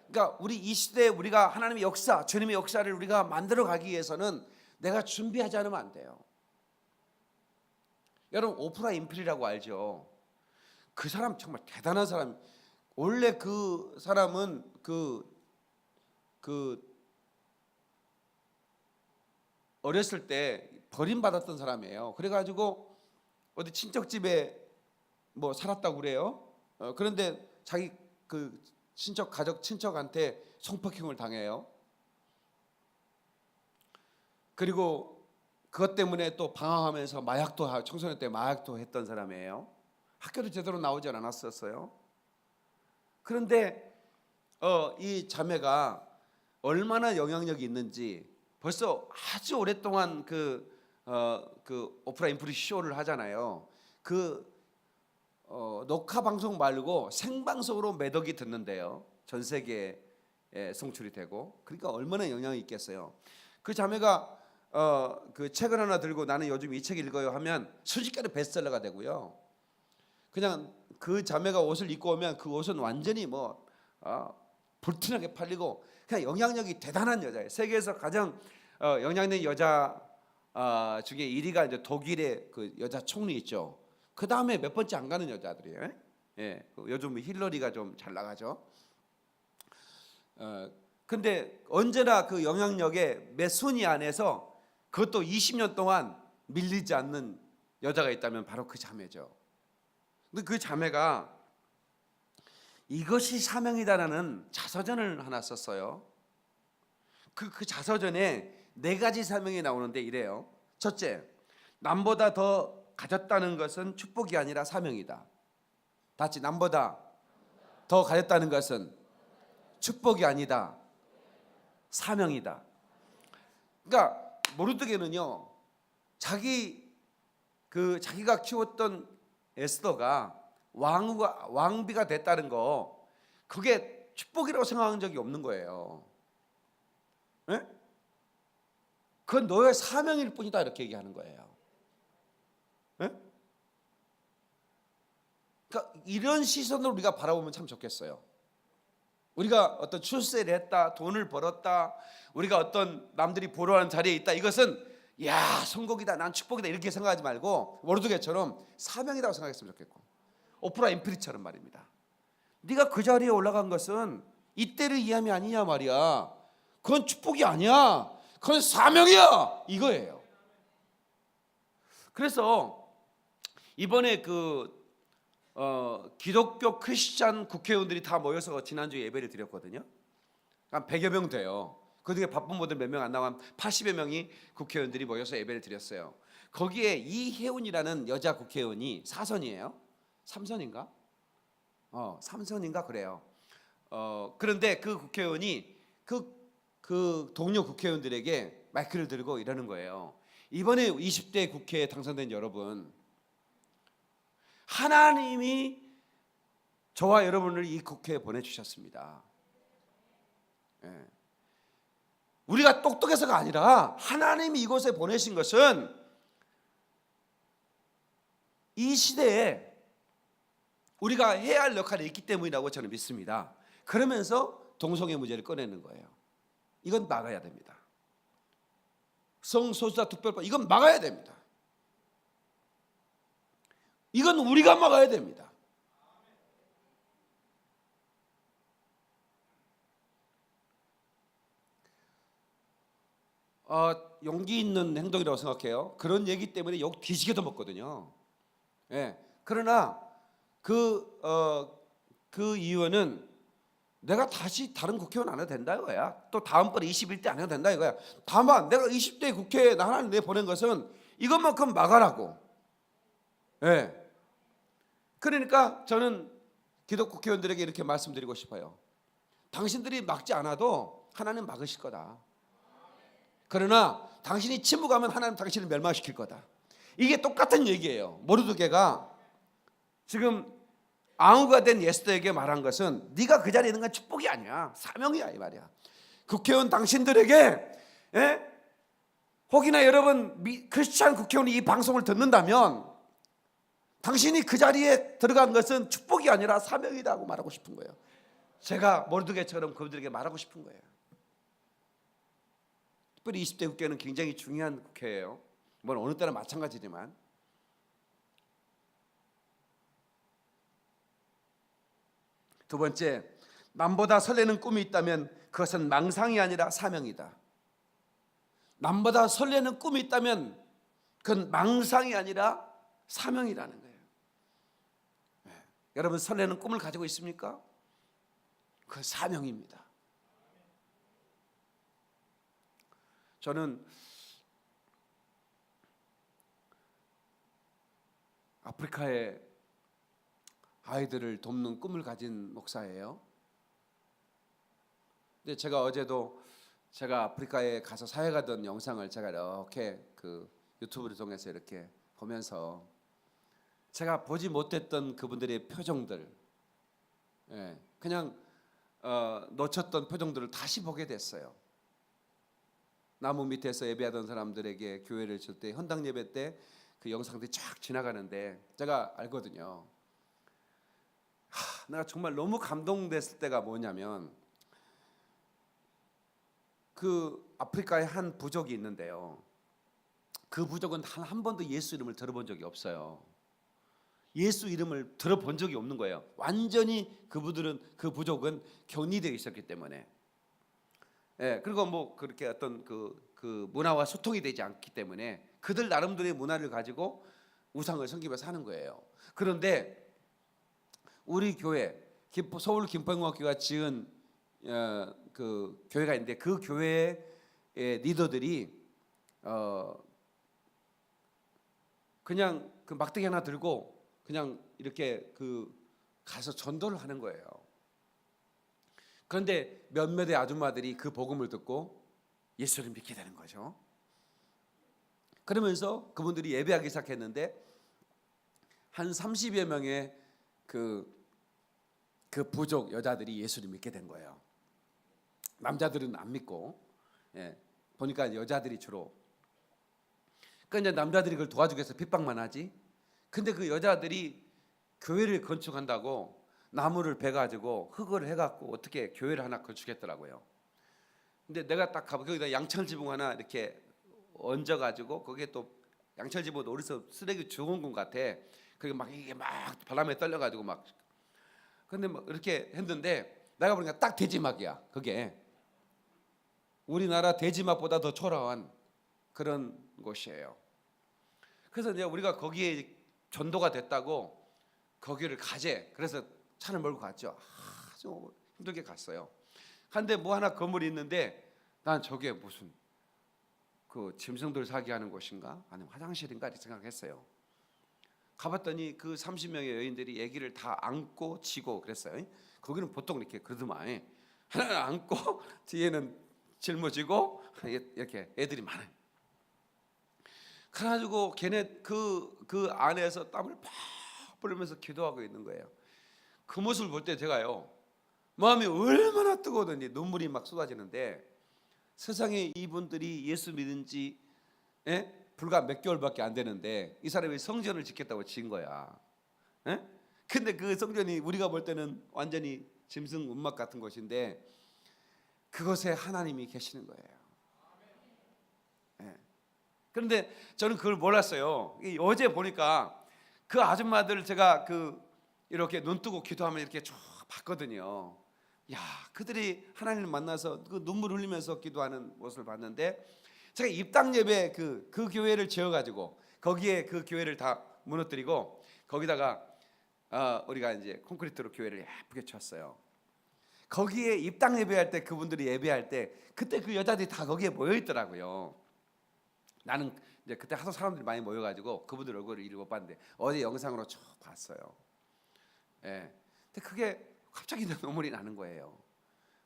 그러니까 우리 이 시대에 우리가 하나님의 역사, 주님의 역사를 우리가 만들어 가기 위해서는 내가 준비하지 않으면 안 돼요. 여러분 오프라 윈프리라고 알죠? 그 사람 정말 대단한 사람. 원래 그 사람은 어렸을 때 버림받았던 사람이에요. 그래가지고 어디 친척집에 뭐 살았다고 그래요. 그런데 자기 그 친척한테 성폭행을 당해요. 그리고 그것 때문에 또 방황하면서 청소년 때 마약도 했던 사람이에요. 학교도 제대로 나오지 않았었어요. 그런데 이 자매가 얼마나 영향력이 있는지 벌써 아주 오랫동안 그 오프라 윈프리 쇼를 하잖아요. 녹화 방송 말고 생방송으로 몇 억이 듣는데요. 전 세계에 송출이 되고 그러니까 얼마나 영향이 있겠어요. 그 자매가 그 책을 하나 들고 나는 요즘 이 책 읽어요 하면 순식간에 베스트셀러가 되고요. 그냥 그 자매가 옷을 입고 오면 그 옷은 완전히 불티나게 팔리고 그냥 영향력이 대단한 여자예요. 세계에서 가장 영향력 여자 중에 1위가 이제 독일의 그 여자 총리 있죠. 그 다음에 몇 번째 안 가는 여자들이에요. 요즘 힐러리가 좀 잘 나가죠. 근데 언제나 그 영향력의 몇 순위 안에서 그것도 20년 동안 밀리지 않는 여자가 있다면 바로 그 자매죠. 근데 그 자매가 이것이 사명이다라는 자서전을 하나 썼어요. 그 자서전에 4가지 사명이 나오는데 이래요. 첫째, 남보다 더 가졌다는 것은 축복이 아니라 사명이다. 다시 남보다 더 가졌다는 것은 축복이 아니다. 사명이다. 그러니까 모르드게는요, 자기가 키웠던 에스더가 왕비가 됐다는 거 그게 축복이라고 생각한 적이 없는 거예요. 네? 그건 너의 사명일 뿐이다 이렇게 얘기하는 거예요. 네? 그러니까 이런 시선으로 우리가 바라보면 참 좋겠어요. 우리가 어떤 출세를 했다, 돈을 벌었다, 우리가 어떤 남들이 보러하는 자리에 있다, 이것은 야 성공이다, 난 축복이다 이렇게 생각하지 말고 모르드게처럼 사명이라고 생각했으면 좋겠고, 오프라 윈프리처럼 말입니다. 네가 그 자리에 올라간 것은 이때를 이함이 아니냐 말이야. 그건 축복이 아니야. 그건 사명이야. 이거예요. 그래서 이번에 기독교 크리스찬 국회의원들이 다 모여서 지난주에 예배를 드렸거든요. 한 100여 명 돼요. 그중에 바쁜 분들 몇 명 안 나와 80여 명이 국회의원들이 모여서 예배를 드렸어요. 거기에 이혜훈이라는 여자 국회의원이 4선이에요. 3선인가? 3선인가 그래요. 그런데 그 국회의원이 그 동료 국회의원들에게 마이크를 들고 이러는 거예요. 이번에 20대 국회에 당선된 여러분, 하나님이 저와 여러분을 이 국회에 보내주셨습니다. 예. 우리가 똑똑해서가 아니라 하나님이 이곳에 보내신 것은 이 시대에 우리가 해야 할 역할이 있기 때문이라고 저는 믿습니다. 그러면서 동성애 문제를 꺼내는 거예요. 이건 막아야 됩니다. 성소수자 특별법 이건 막아야 됩니다. 이건 우리가 막아야 됩니다. 용기 있는 행동이라고 생각해요. 그런 얘기 때문에 욕 뒤지게도 먹거든요. 예. 그러나 그 이유는 내가 다시 다른 국회의원 안 해도 된다 이거야. 또 다음번에 21대 안 해도 된다 이거야. 다만 내가 20대 국회에 하나님 내 보낸 것은 이것만큼 막아라고. 예. 그러니까 저는 기독 국회의원들에게 이렇게 말씀드리고 싶어요. 당신들이 막지 않아도 하나님 막으실 거다. 그러나 당신이 침묵하면 하나님 당신을 멸망시킬 거다. 이게 똑같은 얘기예요. 모르드게가 지금 앙후가 된 에스더에게 말한 것은 네가 그 자리에 있는 건 축복이 아니야, 사명이야 이 말이야. 국회의원 당신들에게, 혹이나 여러분 크리스찬 국회의원이 이 방송을 듣는다면 당신이 그 자리에 들어간 것은 축복이 아니라 사명이라고 말하고 싶은 거예요. 제가 모르드게처럼 그들에게 말하고 싶은 거예요. 특별히 20대 국회는 굉장히 중요한 국회예요. 뭐 어느 때나 마찬가지지만. 두 번째, 남보다 설레는 꿈이 있다면 그것은 망상이 아니라 사명이다. 남보다 설레는 꿈이 있다면 그건 망상이 아니라 사명이라는 거예요. 여러분 설레는 꿈을 가지고 있습니까? 그 사명입니다. 저는 아프리카의 아이들을 돕는 꿈을 가진 목사예요. 근데 제가 어제도 제가 아프리카에 가서 사역하던 영상을 제가 이렇게 그 유튜브를 통해서 이렇게 보면서 제가 보지 못했던 그분들의 표정들, 그냥 놓쳤던 표정들을 다시 보게 됐어요. 나무 밑에서 예배하던 사람들에게 교회를 칠 때 헌당 예배 때 그 영상들이 쫙 지나가는데 제가 알거든요. 내가 정말 너무 감동됐을 때가 뭐냐면 그 아프리카의 한 부족이 있는데요. 그 부족은 단 한 번도 예수 이름을 들어본 적이 없어요. 예수 이름을 들어본 적이 없는 거예요. 완전히 그 부족은 격리되어 있었기 때문에. 그리고 뭐 그렇게 어떤 그 문화와 소통이 되지 않기 때문에 그들 나름대로의 문화를 가지고 우상을 섬기면서 사는 거예요. 그런데 우리 교회 서울 김포영광교회가 지은 그 교회가 있는데 그 교회의 리더들이 그냥 그 막대기 하나 들고 그냥 이렇게 가서 전도를 하는 거예요. 그런데 몇몇의 아줌마들이 그 복음을 듣고 예수를 믿게 되는 거죠. 그러면서 그분들이 예배하기 시작했는데 한 30여 명의 그 부족 여자들이 예수를 믿게 된 거예요. 남자들은 안 믿고, 보니까 여자들이 주로. 그러니까 이제 남자들이 그걸 도와주기 위해서 핍박만 하지. 근데 그 여자들이 교회를 건축한다고 나무를 베가지고 흙을 해갖고 어떻게 교회를 하나 건축했더라고요. 근데 내가 딱 가보 거기다 양철 지붕 하나 이렇게 얹어가지고 거기에 또 양철 지붕 어디서 쓰레기 주운 것 같아. 그게 막 이게 막 바람에 떨려가지고 막. 근데 막 이렇게 했는데 내가 보니까 딱 대지막이야. 그게 우리나라 대지막보다 더 초라한 그런 곳이에요. 그래서 이제 우리가 거기에 전도가 됐다고 거기를 가재. 그래서 차를 몰고 갔죠. 아주 힘들게 갔어요. 한데 뭐 하나 건물이 있는데 난 저게 무슨 그 짐승들 사게 하는 곳인가? 아니면 화장실인가? 이렇게 생각했어요. 가봤더니 그 30명의 여인들이 아기를 다 안고 지고 그랬어요. 거기는 보통 이렇게 그러더만 하나는 안고 뒤에는 짊어지고 이렇게 애들이 많아요. 그래가지고 걔네 그 안에서 땀을 팍 흘리면서 기도하고 있는 거예요. 그 모습을 볼 때 제가요 마음이 얼마나 뜨거웠는지 눈물이 막 쏟아지는데 세상에 이분들이 예수 믿은 지 불과 몇 개월밖에 안 되는데 이 사람이 성전을 짓겠다고 지은 거야. 근데 그 성전이 우리가 볼 때는 완전히 짐승 운막 같은 곳인데 그곳에 하나님이 계시는 거예요. 그런데 저는 그걸 몰랐어요. 어제 보니까 그 아줌마들 제가 이렇게 눈 뜨고 기도하면 이렇게 쭉 봤거든요. 야, 그들이 하나님을 만나서 그 눈물 흘리면서 기도하는 모습을 봤는데 제가 입당 예배 그 교회를 지어가지고 거기에 그 교회를 다 무너뜨리고 거기다가 우리가 이제 콘크리트로 교회를 예쁘게 쳤어요. 거기에 입당 예배할 때 그분들이 예배할 때 그때 그 여자들이 다 거기에 모여 있더라고요. 나는 이제 그때 하도 사람들이 많이 모여가지고 그분들 얼굴을 이리 못 봤는데 어제 영상으로 쭉 봤어요. 예. 근데 그게 갑자기 눈물이 나는 거예요.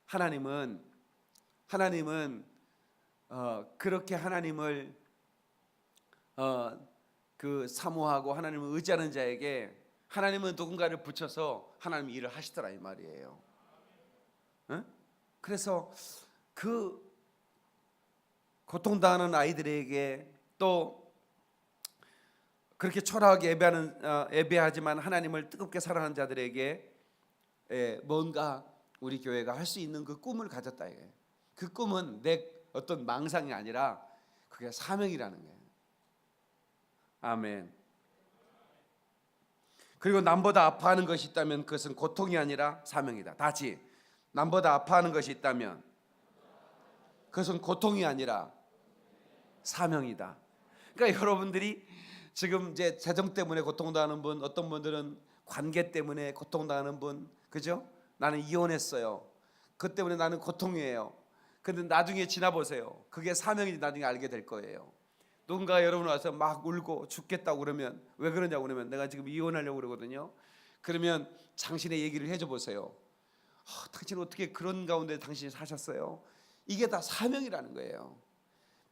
하나님은 그렇게 하나님을 그 사모하고 하나님을 의지하는 자에게 하나님은 누군가를 붙여서 하나님 일을 하시더라 이 말이에요. 그래서 그 고통당하는 아이들에게 또 그렇게 초라하게 예배하지만 하나님을 뜨겁게 사랑하는 자들에게 뭔가 우리 교회가 할 수 있는 그 꿈을 가졌다 이거예요. 그 꿈은 내 어떤 망상이 아니라 그게 사명이라는 거예요. 아멘. 그리고 남보다 아파하는 것이 있다면 그것은 고통이 아니라 사명이다. 다시 남보다 아파하는 것이 있다면 그것은 고통이 아니라 사명이다. 그러니까 여러분들이 지금 이제 재정 때문에 고통당하는 분, 어떤 분들은 관계 때문에 고통당하는 분, 그죠? 나는 이혼했어요. 그 때문에 나는 고통이에요. 근데 나중에 지나보세요. 그게 사명인지 나중에 알게 될 거예요. 누군가 여러분 와서 막 울고 죽겠다고 그러면 왜 그러냐고 그러면 내가 지금 이혼하려고 그러거든요. 그러면 당신의 얘기를 해줘 보세요. 당신 어떻게 그런 가운데 당신이 사셨어요? 이게 다 사명이라는 거예요.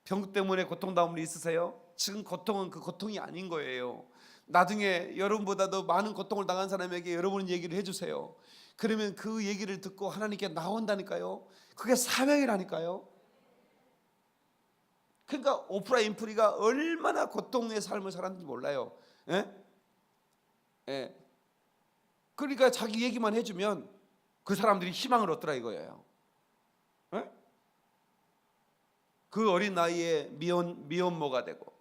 병 때문에 고통당한 분 있으세요? 지금 고통은 그 고통이 아닌 거예요. 나중에 여러분보다도 많은 고통을 당한 사람에게 여러분 얘기를 해주세요. 그러면 그 얘기를 듣고 하나님께 나온다니까요. 그게 사명이라니까요. 그러니까 오프라 윈프리가 얼마나 고통의 삶을 살았는지 몰라요. 그러니까 자기 얘기만 해주면 그 사람들이 희망을 얻더라 이거예요. 그 어린 나이에 미혼모가 되고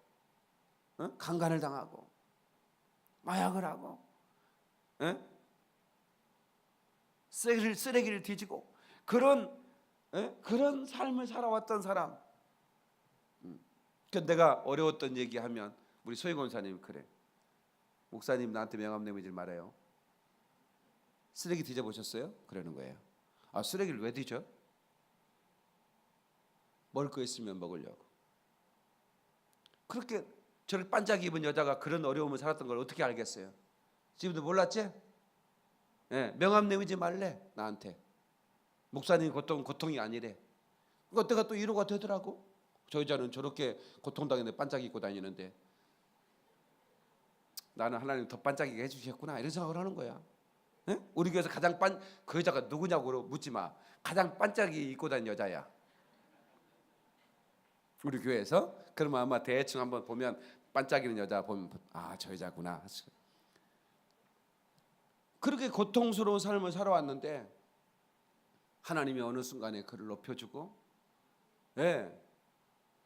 강간을 당하고 마약을 하고 쓰레기를 뒤지고 그런 삶을 살아왔던 사람. 내가 어려웠던 얘기하면 우리 소희 권사님 그래. 목사님 나한테 명함 내밀지 말아요. 쓰레기 뒤져보셨어요? 그러는 거예요. 쓰레기를 왜 뒤져? 먹을 거 있으면 먹으려고. 그렇게 저를 반짝이 입은 여자가 그런 어려움을 살았던 걸 어떻게 알겠어요? 지금도 몰랐지? 명함 내밀지 말래 나한테. 목사님 고통이 아니래. 그러니까 내가 또 위로가 되더라고. 저 여자는 저렇게 고통당했는데 반짝이 입고 다니는데 나는 하나님 더 반짝이게 해주셨구나 이런 생각을 하는 거야. 우리 교회에서 가장 그 여자가 누구냐고 묻지 마. 가장 반짝이 입고 다니는 여자야. 우리 교회에서. 그러면 아마 대충 한번 보면 반짝이는 여자 보면 저 여자구나. 그렇게 고통스러운 삶을 살아왔는데 하나님이 어느 순간에 그를 높여주고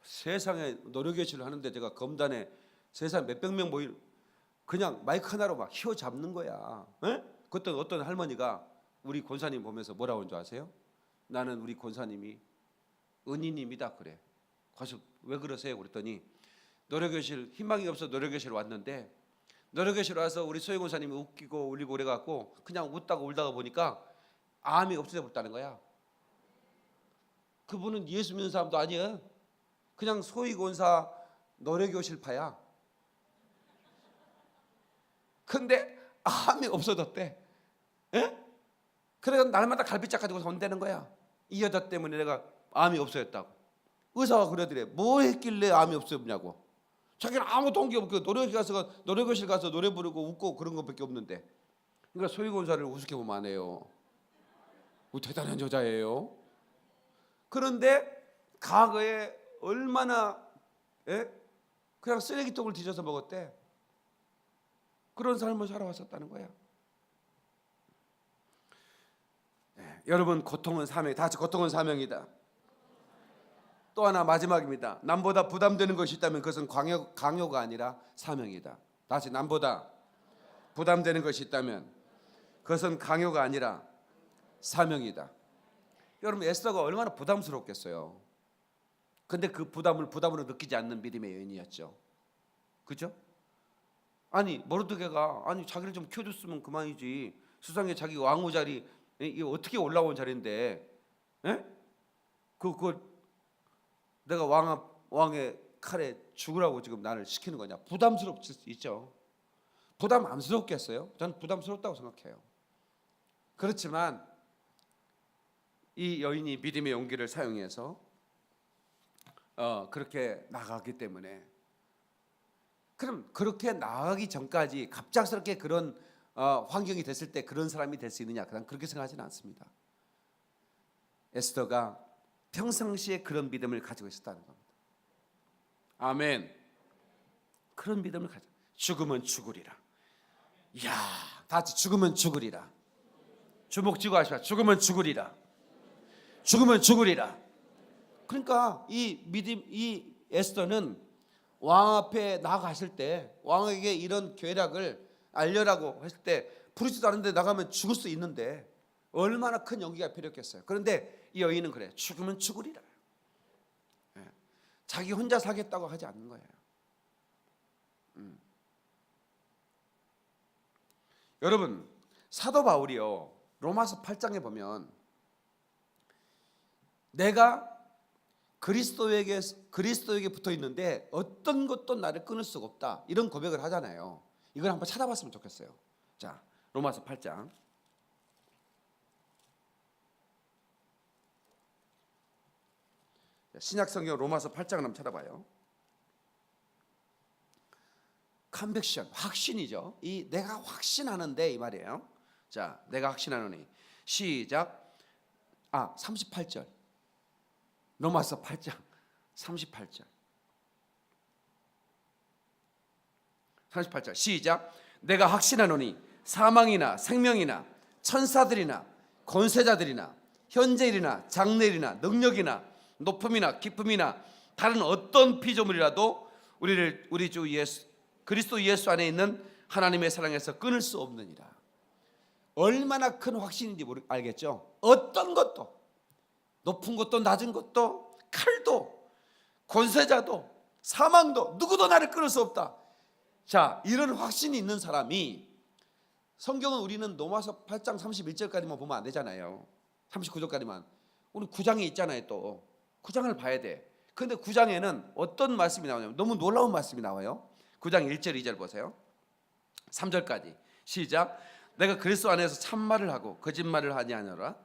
세상에 노래교실을 하는데 제가 검단에 세상 몇백 명 모일 그냥 마이크 하나로 막 휘어잡는 거야. 그때 어떤 할머니가 우리 권사님 보면서 뭐라고 하는 줄 아세요? 나는 우리 권사님이 은인입니다 그래. 그래서 왜 그러세요? 그랬더니 노래교실 희망이 없어 노래교실 왔는데 노래교실 와서 우리 소희 권사님이 웃기고 울리고 그래갖고 그냥 웃다가 울다가 보니까 암이 없어져 버렸다는 거야. 그분은 예수 믿는 사람도 아니야. 그냥 소희 권사 노래교실파야. 근데 암이 없어졌대. 에? 그래서 날마다 갈비짝 가지고 손대는 거야. 이 여자 때문에 내가 암이 없어졌다고. 의사가 그러더래. 뭐 했길래 암이 없어졌냐고. 자기는 아무 동기 없고 노래교실 가서 노래 부르고 웃고 그런 것밖에 없는데. 그러니까 소희 권사를 우습게 보면 안 해요. 대단한 여자예요. 그런데 과거에 얼마나 그냥 쓰레기통을 뒤져서 먹었대. 그런 삶을 살아왔었다는 거야. 여러분, 고통은 사명. 다 같이 고통은 사명이다. 또 하나 마지막입니다. 남보다 부담되는 것이 있다면 그것은 강요가 아니라 사명이다. 다시, 남보다 부담되는 것이 있다면 그것은 강요가 아니라 사명이다. 여러분, 에스더가 얼마나 부담스럽겠어요. 근데 그 부담을 부담으로 느끼지 않는 믿음의 여인이었죠. 그죠? 아니, 모르드게가 자기를 좀 키워줬으면 그만이지. 수상에 자기 왕후 자리 이게 어떻게 올라온 자리인데, 그걸 내가 왕의 칼에 죽으라고 지금 나를 시키는 거냐? 부담스럽을 수 있죠. 부담 안 스럽겠어요? 저는 부담스럽다고 생각해요. 그렇지만 이 여인이 믿음의 용기를 사용해서 그렇게 나가기 때문에, 그럼 그렇게 나가기 전까지 갑작스럽게 그런 환경이 됐을 때 그런 사람이 될 수 있느냐? 그렇게 생각하지는 않습니다. 에스더가 평상시에 그런 믿음을 가지고 있었다는 겁니다. 아멘. 그런 믿음을 가지고, 죽으면 죽으리라. 이야, 다 같이 죽으면 죽으리라. 주목 쥐고 하시라. 죽으면 죽으리라. 죽으면 죽으리라. 그러니까 이 믿음, 이 에스더는 왕 앞에 나가실 때, 왕에게 이런 계략을 알려라고 했을 때 부르지도 않은데 나가면 죽을 수 있는데 얼마나 큰 용기가 필요했겠어요. 그런데 이 여인은 그래. 죽으면 죽으리라. 자기 혼자 사겠다고 하지 않는 거예요. 여러분, 사도 바울이요, 로마서 8장에 보면 내가 그리스도에게 붙어 있는데 어떤 것도 나를 끊을 수가 없다, 이런 고백을 하잖아요. 이걸 한번 찾아봤으면 좋겠어요. 자, 로마서 8장. 신약성경 로마서 8장을 한번 찾아봐요. 컨빅션, 확신이죠. 이 내가 확신하는데 이 말이에요. 자, 내가 확신하노니. 시작. 38절. 로마서 8장 38절. 38절 시작. 내가 확신하노니 사망이나 생명이나 천사들이나 권세자들이나 현재일이나 장래일이나 능력이나 높음이나 깊음이나 다른 어떤 피조물이라도 우리 주 예수 그리스도 예수 안에 있는 하나님의 사랑에서 끊을 수 없느니라. 얼마나 큰 확신인지 알겠죠? 어떤 것도, 높은 것도 낮은 것도, 칼도 권세자도 사망도 누구도 나를 끊을 수 없다. 자, 이런 확신이 있는 사람이, 성경은 우리는 로마서 8장 31절까지만 보면 안 되잖아요. 39절까지만. 우리 9장에 있잖아요. 또 9장을 봐야 돼. 그런데 9장에는 어떤 말씀이 나오냐면 너무 놀라운 말씀이 나와요. 9장 1절 2절 보세요. 3절까지 시작. 내가 그리스도 안에서 참말을 하고 거짓말을 하지 아니하노라.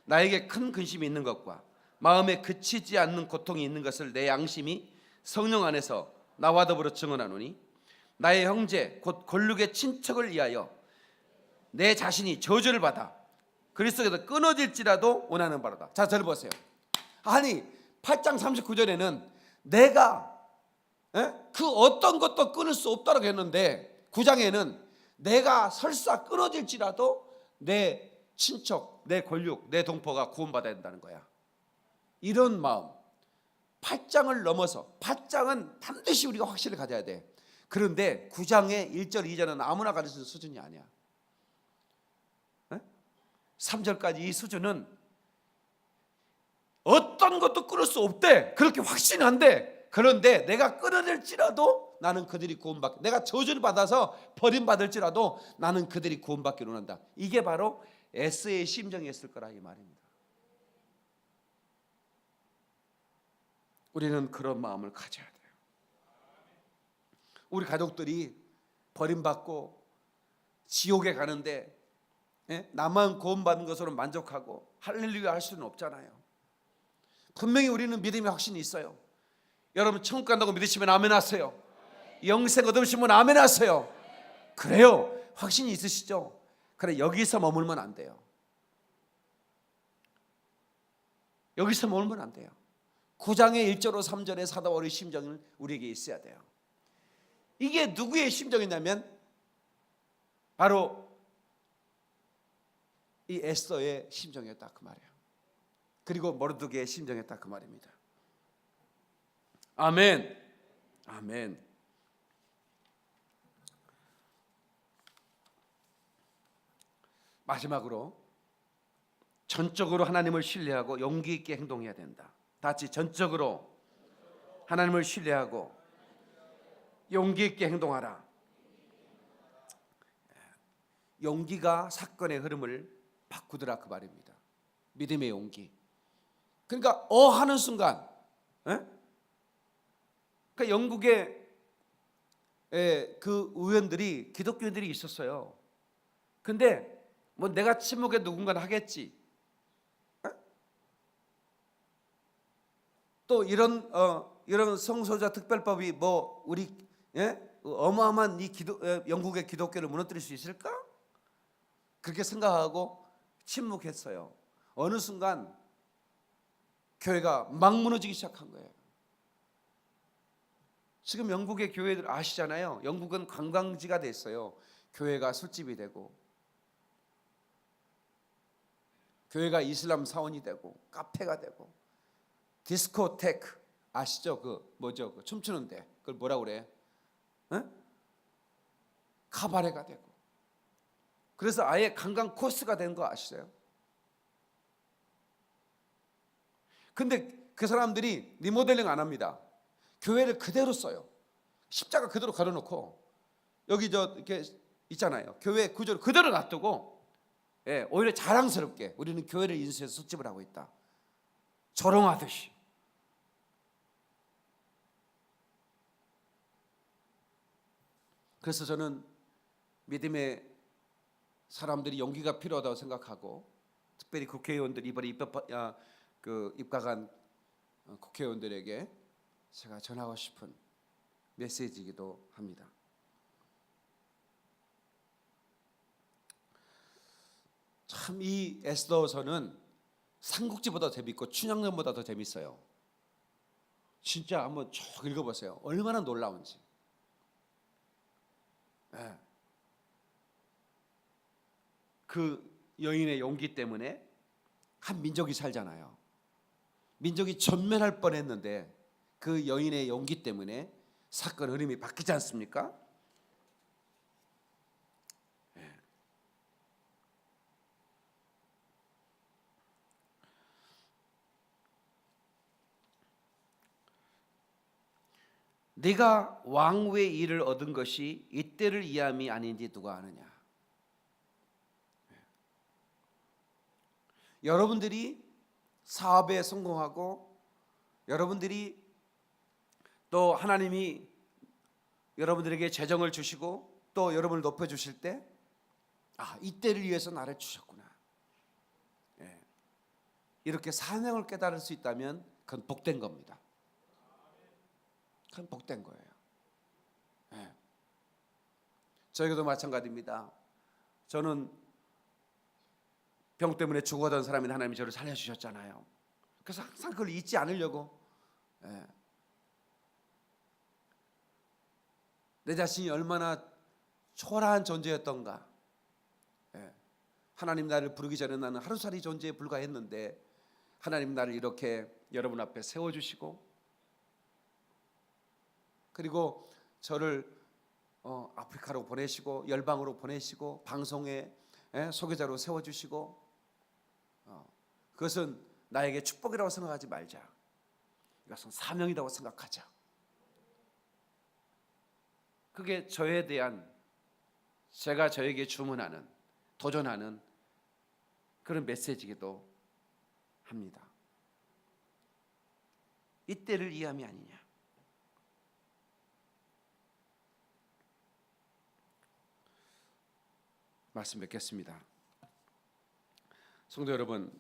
나에게 큰 근심이 있는 것과 마음에 그치지 않는 고통이 있는 것을 내 양심이 성령 안에서 나와 더불어 증언하노니, 나의 형제 곧 골육의 친척을 위하여 내 자신이 저주를 받아 그리스도에서 끊어질지라도 원하는 바로다. 자, 저를 보세요. 아니, 8장 39절에는 내가 그 어떤 것도 끊을 수 없다고 했는데 9장에는 내가 설사 끊어질지라도 내 친척, 내 권력, 내 동포가 구원받아야 된다는 거야. 이런 마음. 8장을 넘어서, 8장은 반드시 우리가 확신을 가져야 돼. 그런데 9장의 1절 2절은 아무나 가르치는 수준이 아니야. 3절까지 이 수준은 어떤 것도 끊을 수 없대. 그렇게 확신한대. 그런데 내가 끊어질지라도 나는 그들이 구원받기, 내가 저주를 받아서 버림받을지라도 나는 그들이 구원받기를 원한다. 이게 바로 에스더의 심정이었을 거라 이 말입니다. 우리는 그런 마음을 가져야 돼요. 우리 가족들이 버림받고 지옥에 가는데 나만 구원받은 것으로 만족하고 할렐루야 할 수는 없잖아요. 분명히 우리는 믿음의 확신이 있어요. 여러분 천국 간다고 믿으시면 아멘 하세요. 영생 얻으시면 아멘 하세요. 그래요. 확신이 있으시죠? 그래, 여기서 머물면 안 돼요. 여기서 머물면 안 돼요. 9장의 1절로 3절의 사도 바울의 심정은 우리에게 있어야 돼요. 이게 누구의 심정이냐면 바로 이 에스더의 심정이었다 그 말이에요. 그리고 모르드게의 심정이었다 그 말입니다. 아멘. 아멘. 마지막으로 전적으로 하나님을 신뢰하고 용기 있게 행동해야 된다. 다 같이 전적으로 하나님을 신뢰하고 용기 있게 행동하라. 용기가 사건의 흐름을 바꾸더라 그 말입니다. 믿음의 용기. 그러니까 하는 순간, 그러니까 영국에 그 의원들이 기독교인들이 있었어요. 근데 뭐 내가 침묵해 누군가는 하겠지. 또 이런 성소자 특별법이 뭐 우리 어마어마한 이 영국의 기독교를 무너뜨릴 수 있을까? 그렇게 생각하고 침묵했어요. 어느 순간 교회가 막 무너지기 시작한 거예요. 지금 영국의 교회들 아시잖아요. 영국은 관광지가 됐어요. 교회가 술집이 되고, 교회가 이슬람 사원이 되고, 카페가 되고, 디스코테크 아시죠? 그 뭐죠? 그 춤추는데 그걸 뭐라 그래? 카바레가 되고. 그래서 아예 관광 코스가 된 거 아시죠? 근데 그 사람들이 리모델링 안 합니다. 교회를 그대로 써요. 십자가 그대로 걸어놓고 여기 이렇게 있잖아요. 교회 구조를 그대로 놔두고 오히려 자랑스럽게 우리는 교회를 인수해서 술집을 하고 있다. 조롱하듯이. 그래서 저는 믿음의 사람들이 용기가 필요하다고 생각하고, 특별히 국회의원들이 이번에 입각한 국회의원들에게 제가 전하고 싶은 메시지이기도 합니다. 참 이 에스더서는 삼국지보다 재밌고 춘향전보다 더 재밌어요. 진짜 한번 쭉 읽어보세요. 얼마나 놀라운지. 그 여인의 용기 때문에 한 민족이 살잖아요. 민족이 전멸할 뻔했는데 그 여인의 용기 때문에 사건 흐름이 바뀌지 않습니까? 네가 왕후의 일을 얻은 것이 이때를 이함이 아닌지 누가 아느냐. 여러분들이 사업에 성공하고 여러분들이 또 하나님이 여러분들에게 재정을 주시고 또 여러분을 높여주실 때 이때를 위해서 나를 주셨구나. 이렇게 사명을 깨달을 수 있다면 그건 복된 겁니다. 그건 복된 거예요. 저에게도 마찬가지입니다. 저는 병 때문에 죽어가던 사람인데 하나님이 저를 살려주셨잖아요. 그래서 항상 그걸 잊지 않으려고 내 자신이 얼마나 초라한 존재였던가. 하나님 나를 부르기 전에 나는 하루살이 존재에 불과했는데 하나님 나를 이렇게 여러분 앞에 세워주시고, 그리고 저를 아프리카로 보내시고 열방으로 보내시고 방송에 소개자로 세워주시고, 그것은 나에게 축복이라고 생각하지 말자. 이것은 사명이라고 생각하자. 그게 저에 대한, 제가 저에게 주문하는, 도전하는 그런 메시지기도 합니다. 이때를 이해함이 아니냐. 말씀 맺겠습니다. 성도 여러분,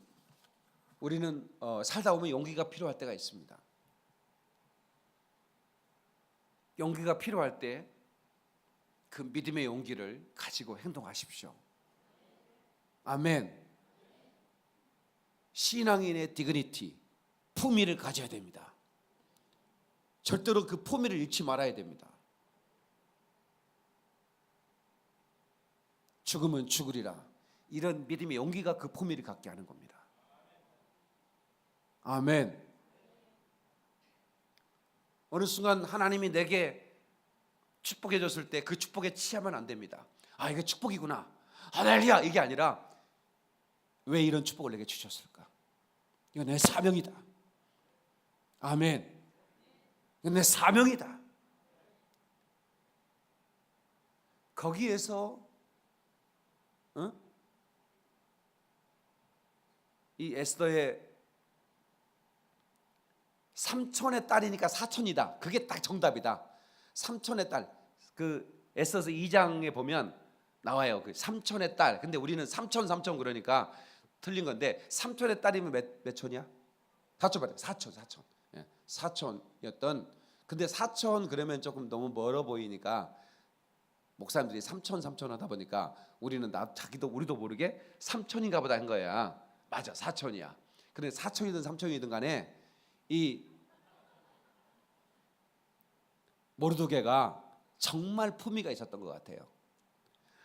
우리는 살다 보면 용기가 필요할 때가 있습니다. 용기가 필요할 때 그 믿음의 용기를 가지고 행동하십시오. 아멘. 신앙인의 디그니티, 품위를 가져야 됩니다. 절대로 그 품위를 잃지 말아야 됩니다. 죽으면 죽으리라, 이런 믿음의 용기가 그 품위를 갖게 하는 겁니다. 아멘. 어느 순간 하나님이 내게 축복해 줬을 때 그 축복에 취하면 안 됩니다. 아, 이게 축복이구나, 할렐루야, 이게 아니라 왜 이런 축복을 내게 주셨을까? 이거 내 사명이다. 아멘. 이거 내 사명이다. 거기에서 이 에스더의 삼촌의 딸이니까 사촌이다, 그게 딱 정답이다. 삼촌의 딸, 그 에스더서 2장에 보면 나와요. 그 삼촌의 딸. 근데 우리는 삼촌 그러니까 틀린 건데, 삼촌의 딸이면 몇 촌이야? 사촌 맞아요. 사촌. 예, 사촌이었던. 근데 사촌 그러면 조금 너무 멀어 보이니까 목사님들이 삼촌 하다 보니까 우리는 우리도 모르게 삼촌인가 보다 한 거야. 맞아, 사촌이야. 근데 사촌이든 삼촌이든 간에 이 모르드게가 정말 품위가 있었던 것 같아요.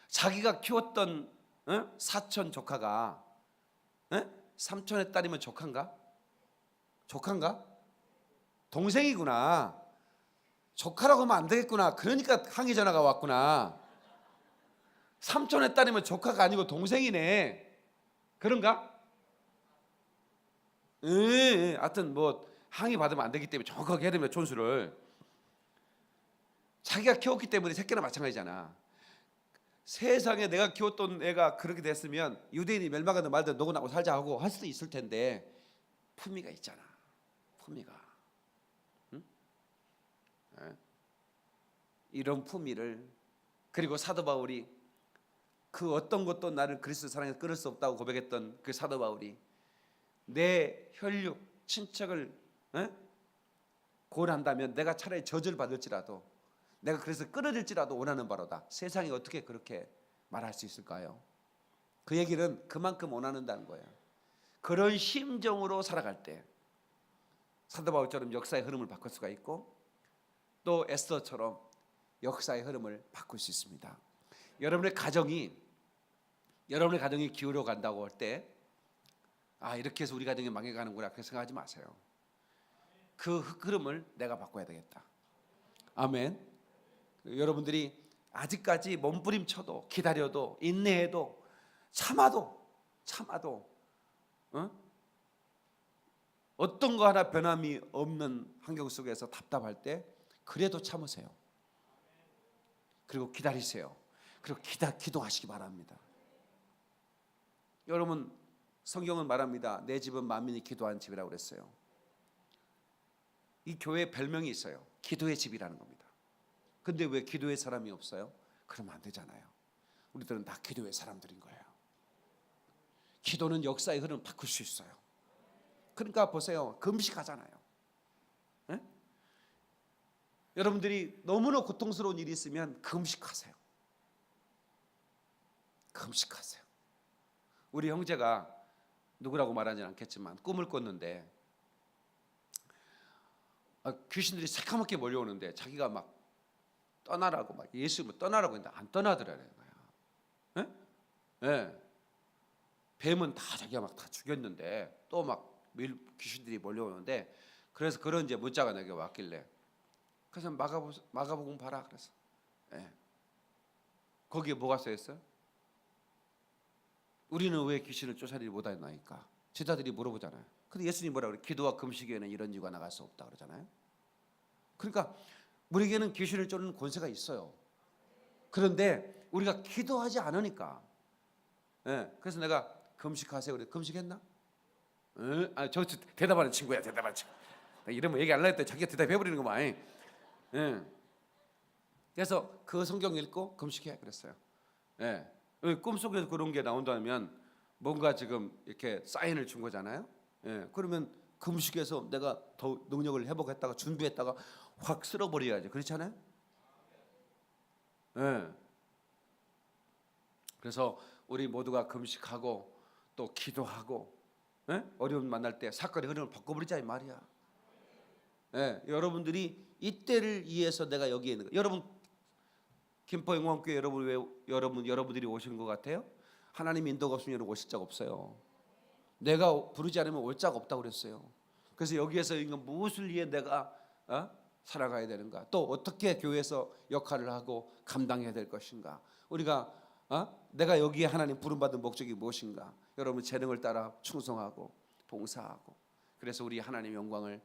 자기가 키웠던 사촌 조카가 삼촌의 딸이면 조카인가? 동생이구나. 조카라고 하면 안 되겠구나. 그러니까 항의 전화가 왔구나. 삼촌의 딸이면 조카가 아니고 동생이네. 그런가? 하여튼 뭐 항의 받으면 안 되기 때문에 정확하게 해야 됩니다. 촌수를. 자기가 키웠기 때문에 새끼나 마찬가지잖아. 세상에 내가 키웠던 애가 그렇게 됐으면 유대인이 멸망하든 말든 너고 나고 살자 하고 할 수도 있을 텐데, 품위가 있잖아. 품위가. 응? 이런 품위를, 그리고 사도 바울이 그 어떤 것도 나를 그리스도 사랑에서 끊을 수 없다고 고백했던 그 사도 바울이 내 혈육 친척을 고려한다면 내가 차라리 저주를 받을지라도, 내가 그래서 끊어질지라도 원하는 바로다. 세상이 어떻게 그렇게 말할 수 있을까요? 그 얘기는 그만큼 원하는다는 거예요. 그런 심정으로 살아갈 때 사도 바울처럼 역사의 흐름을 바꿀 수가 있고, 또 에스더처럼 역사의 흐름을 바꿀 수 있습니다. 여러분의 가정이 기울어 간다고 할 때, 아, 이렇게 해서 우리 가정이 망해가는구나, 그렇게 생각하지 마세요. 그 흐름을 내가 바꿔야 되겠다. 아멘. 여러분들이 아직까지 몸부림쳐도, 기다려도, 인내해도, 참아도 어떤 거 하나 변함이 없는 환경 속에서 답답할 때 그래도 참으세요. 그리고 기다리세요. 그리고 기도하시기 바랍니다. 여러분, 성경은 말합니다. 내 집은 만민이 기도하는 집이라고 그랬어요. 이 교회에 별명이 있어요. 기도의 집이라는 겁니다. 근데 왜 기도의 사람이 없어요? 그러면 안 되잖아요. 우리들은 다 기도의 사람들인 거예요. 기도는 역사의 흐름을 바꿀 수 있어요. 그러니까 보세요. 금식하잖아요. 네? 여러분들이 너무나 고통스러운 일이 있으면 금식하세요. 우리 형제가 누구라고 말하지는 않겠지만 꿈을 꿨는데 귀신들이 새카맣게 몰려오는데 자기가 막 떠나라고, 막 예수님을 떠나라고 했는데 안 떠나더라는 거야. 네? 뱀은 다 자기가 막 다 죽였는데 또 막 귀신들이 몰려오는데, 그래서 그런 이제 문자가 내게 왔길래, 그래서 마가복음 봐라 그래서. 거기에 뭐가 써있어요? 우리는 왜 귀신을 쫓아내지 못하나이까? 제자들이 물어보잖아요. 근데 예수님 뭐라 그래? 기도와 금식 외에는 이런 이유가 나갈 수 없다 그러잖아요. 그러니까 우리에게는 귀신을 쫓는 권세가 있어요. 그런데 우리가 기도하지 않으니까. 예, 그래서 내가 금식하세요. 그래 금식했나? 저 대답하는 친구야, 대답하는 친구. 이러면 얘기 안 하려고 했더니 자기가 대답해버리는 거만. 예. 그래서 그 성경 읽고 금식해 그랬어요. 예. 꿈속에서 그런 게 나온다면 뭔가 지금 이렇게 사인을 준 거잖아요. 예. 그러면 금식해서 내가 더 능력을 회복했다가 준비했다가 확 쓸어버려야죠. 그렇잖아요. 예. 그래서 우리 모두가 금식하고 또 기도하고, 예? 어려움 만날 때 사건의 흐름을 바꿔버리자 이 말이야. 예. 여러분들이 이때를 위해서 내가 여기에 있는 거예요. 여러분 김포영광교회 여러분 왜 여러분들이 오신 것 같아요? 하나님 인도가 없으면 여러분 오실 적 없어요. 내가 부르지 않으면 올 적 없다고 그랬어요. 그래서 여기에서 이거 무엇을 위해 내가 살아가야 되는가? 또 어떻게 교회에서 역할을 하고 감당해야 될 것인가? 우리가 내가 여기에 하나님 부름받은 목적이 무엇인가? 여러분 재능을 따라 충성하고 봉사하고, 그래서 우리 하나님 영광을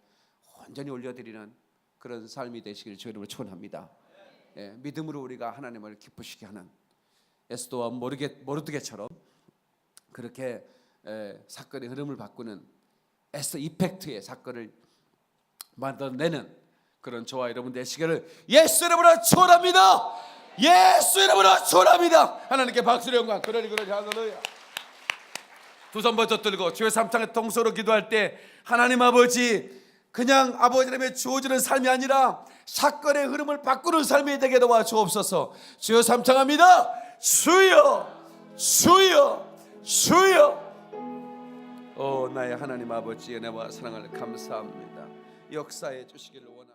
온전히 올려드리는 그런 삶이 되시기를 주의 이름으로 축원합니다. 예, 믿음으로 우리가 하나님을 기쁘시게 하는 에스더와 모르드게처럼 그렇게 사건의 흐름을 바꾸는 에스더 이펙트의 사건을 만들어내는 그런 저와 여러분 되시기를 예수 이름으로 축원합니다. 예수 이름으로 축원합니다. 하나님께 박수를 영광. 그러니 할렐루야. 두 손 번쩍 들고 주의 삼창의 통소로 기도할 때 하나님 아버지, 그냥 아버지 이름에 주어지는 삶이 아니라 사건의 흐름을 바꾸는 삶이 되게 도와주옵소서. 주여 삼창합니다. 주여 주여 주여. 나의 하나님 아버지 은혜와 사랑을 감사합니다. 역사해 주시기를 원합니다.